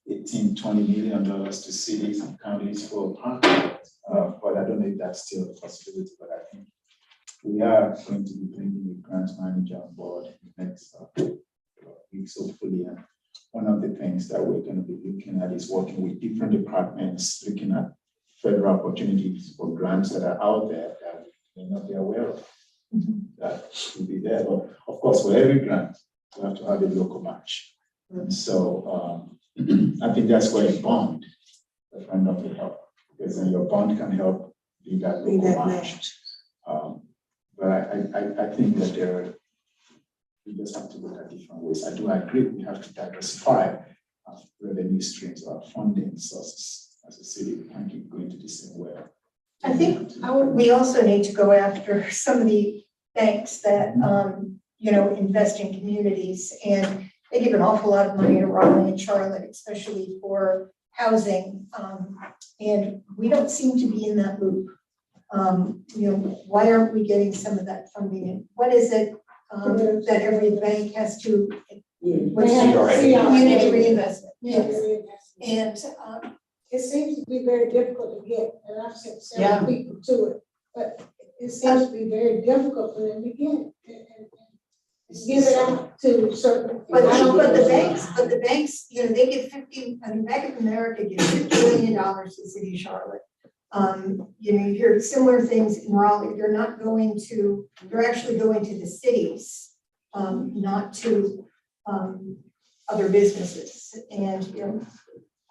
$18-20 million to cities and counties for park. But I don't know if that's still a possibility, but I think we are going to be bringing the grant manager on board in the next weeks, hopefully. And one of the things that we're going to be looking at is working with different departments, looking at federal opportunities for grants that are out there that we may not be aware of. That will be there. But of course, for every grant, we have to have a local match. And so I think that's where a bond can not help, because then your bond can help be that Be local that match. But I think that we just have to look at different ways. I do agree we have to diversify revenue streams or funding sources as a city. We can't keep going to the same way. I think we also need to go after some of the banks that, you know, invest in communities, and they give an awful lot of money to Raleigh and Charlotte, especially for housing. And we don't seem to be in that loop. You know, why aren't we getting some of that funding? And what is it that every bank has to? What's CRA. community reinvestment? Yes. And It seems to be very difficult to get, and I've sent several people to it, but it seems to be very difficult for them to get it. And give it out to certain. But the banks, you know, they give Bank of America gives $50 billion to the city of Charlotte. You know, you hear similar things in Raleigh. They're actually going to the cities, not to other businesses. And, you know,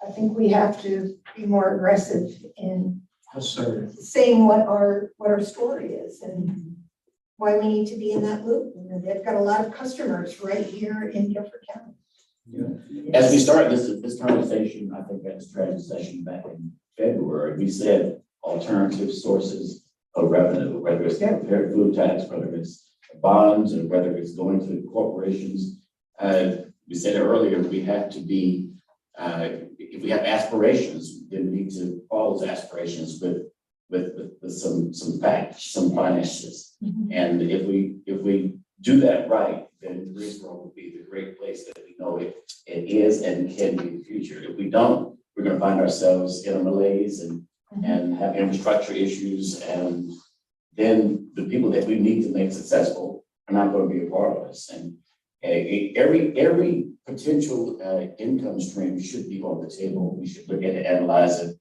I think we have to be more aggressive in saying what our story is and why we need to be in that loop. And they've got a lot of customers right here in Guilford County. As we started this conversation, I think at this strategy session back in February, we said alternative sources of revenue, whether it's prepared food tax, whether it's bonds, and whether it's going to corporations. We said it earlier, we have to be, if we have aspirations, then we need to follow those aspirations with some facts, some finances. And if we do that right, then Greensboro will be the great place that we know it is and can be in the future. If we don't, we're going to find ourselves in a malaise and have infrastructure issues, and then the people that we need to make successful are not going to be a part of us. And every potential income stream should be on the table. We should look at it, analyze it,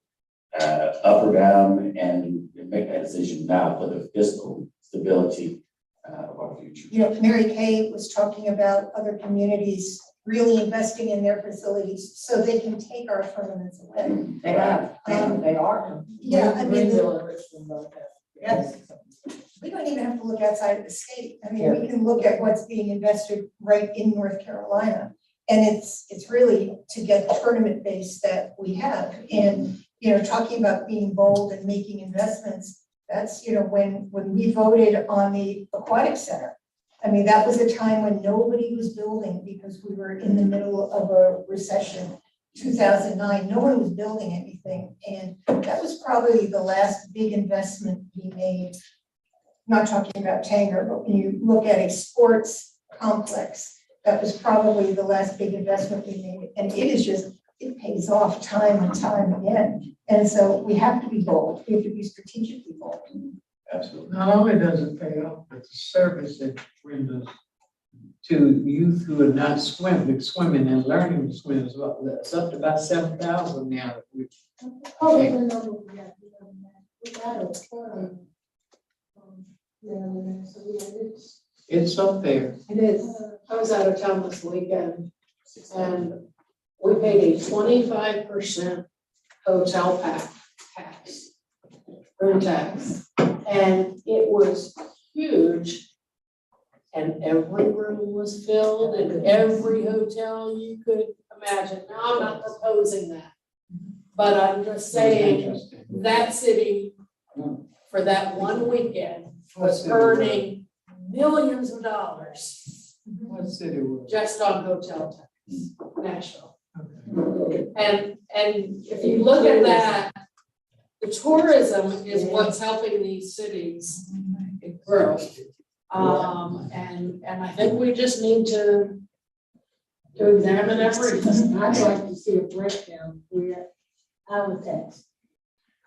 up or down, and make that decision now for the fiscal stability of our future. You know, Mary Kay was talking about other communities really investing in their facilities so they can take our tournaments away. They have, they are. Yeah, I mean, Greenville and Richmond both have. yes. We don't even have to look outside of the state. I mean, we can look at what's being invested right in North Carolina. And it's really to get the tournament base that we have. And, you know, talking about being bold and making investments, that's, you know, when we voted on the aquatic center. I mean, that was a time when nobody was building because we were in the middle of a recession. 2009, no one was building anything. And that was probably the last big investment we made. Not talking about Tanger, but when you look at a sports complex, that was probably the last big investment we made. And it is just, it pays off time and time again. And so we have to be bold. We have to be strategically bold. Absolutely. Not only does it pay off, but the service it renders to youth who are not swimming and learning to swim is up, it's up to about 7,000 now. Oh, the number we got a tournament. So yeah, It's up there. It is. I was out of town this weekend and we paid a 25% hotel tax, room tax. And it was huge. And every room was filled and every hotel you could imagine. Now, I'm not proposing that. But I'm just saying that city for that one weekend was earning millions of dollars What city was? just on hotel tax, Nashville. Okay. And if you look at that, the tourism is what's helping these cities grow. And I think we just need to examine everything. I'd like to see a breakdown where our tax,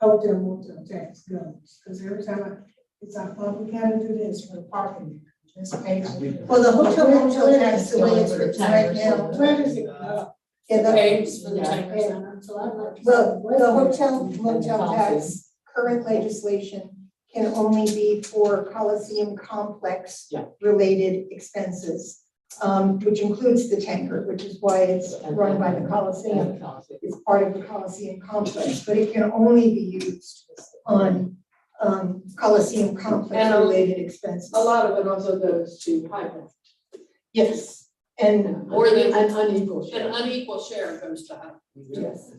hotel motel tax goes, because every time it's like, well, we gotta do this for the parking. This page. Well, the hotel motel tax, the way it's written right now. Where does it go? Yeah, the- Pays for the Tanger Center. So I'd like to see Well, a the breakdown. hotel motel tax, current legislation can only be for Coliseum complex related expenses, which includes the tanker, which is why it's run by the Coliseum. It's part of the Coliseum complex, but it can only be used on Coliseum complex related expenses. A lot of it also goes to Highland. Yes, and Or the, An unequal share. an unequal share goes to Highland. yes.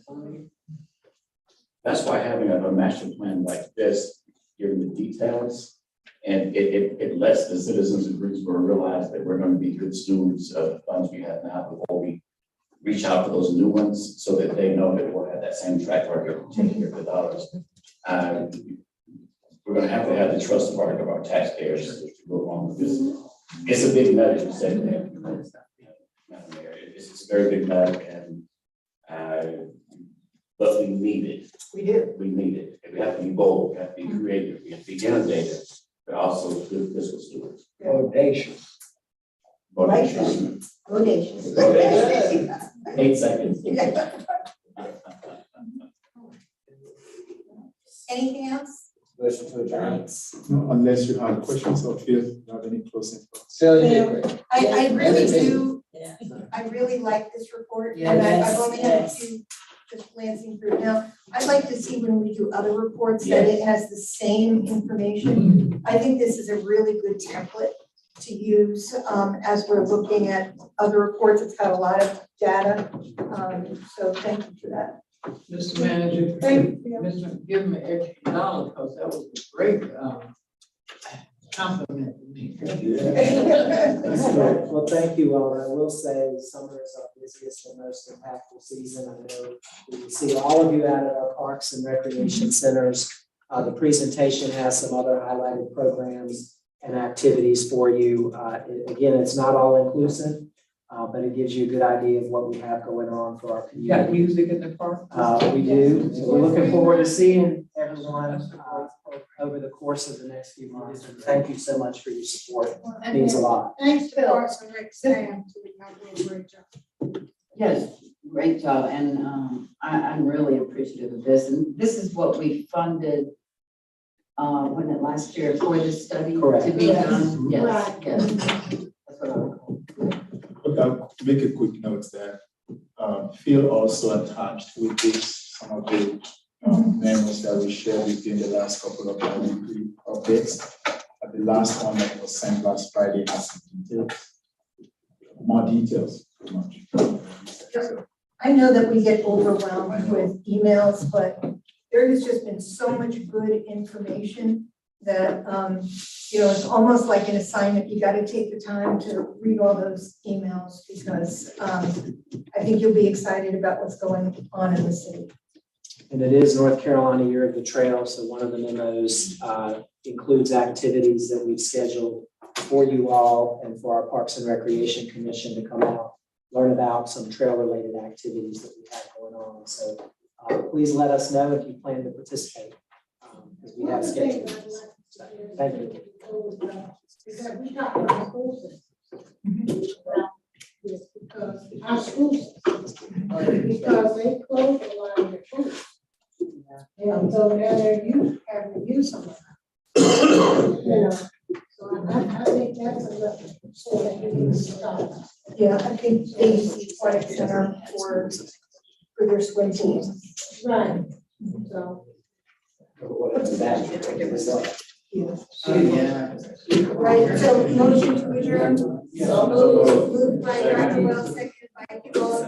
That's why having a master plan like this, given the details, and it lets the citizens of Greensboro realize that we're going to be good stewards of the funds we have now before we reach out for those new ones, so that they know that we'll have that same track record of taking care of the dollars. We're going to have the trust of our taxpayers to go along with this. It's a big nut, as you said, Madam Mayor. It's a very big nut, and but we need it. We do. We need it. And we have to be bold, we have to be creative, we have to be innovative, but also good fiscal stewards. Audacious. Audacious. Audacious. 8 seconds. Anything else? Motion to adjourn. No, unless you have questions or feel you have any closing thoughts. I really do, Yeah. I really like this report, Yeah, and I've yes, only had a yes. few just glancing through it now. I'd like to see when we do other reports that it has the same information. I think this is a really good template to use as we're looking at other reports. It's got a lot of data, so thank you for that. Mr. Manager, give me extra dollar, because that was a great compliment to me. Well, thank you all. I will say summer is our busiest and most impactful season. I know we see all of you out at our parks and recreation centers. The presentation has some other highlighted programs and activities for you. Again, it's not all inclusive, but it gives you a good idea of what we have going on for our You got community. music in the park? We do. So we're looking forward to seeing everyone over the course of the next few months. And thank you so much for your support. It means a lot. Thanks to Parks and Rec staff, too, y'all doing a great job. Yes, great job, and I'm really appreciative of this, and this is what we funded when it last year for this study Correct. to be done? Yes, Right. yes. That's what I recall. Okay, I'll make a quick note that, Phil also attached with this, some of the memos that we shared with you in the last couple of weekly updates. The last one that was sent last Friday has some details, more details, pretty much. I know that we get overwhelmed with emails, but there has just been so much good information that, it's almost like an assignment. You gotta take the time to read all those emails because, I think you'll be excited about what's going on in the city. And it is North Carolina Year of the Trail, so one of the memos includes activities that we've scheduled for you all and for our Parks and Recreation Commission to come out, learn about some trail-related activities that we have going on. So please let us know if you plan to participate, because we have scheduled. Thank you. Is that we talked about school system. Yes, because our school system, because they close a lot of their schools. And so now they're having to use some of them. You know, so I think that's another sort of need to stop. Yeah, I think they use Aquatic Center for their swim teams. Right, so. What's that? Yeah. Right, so motion to adjourn. So moved. Moved by Dr. Wells, seconded by Paul,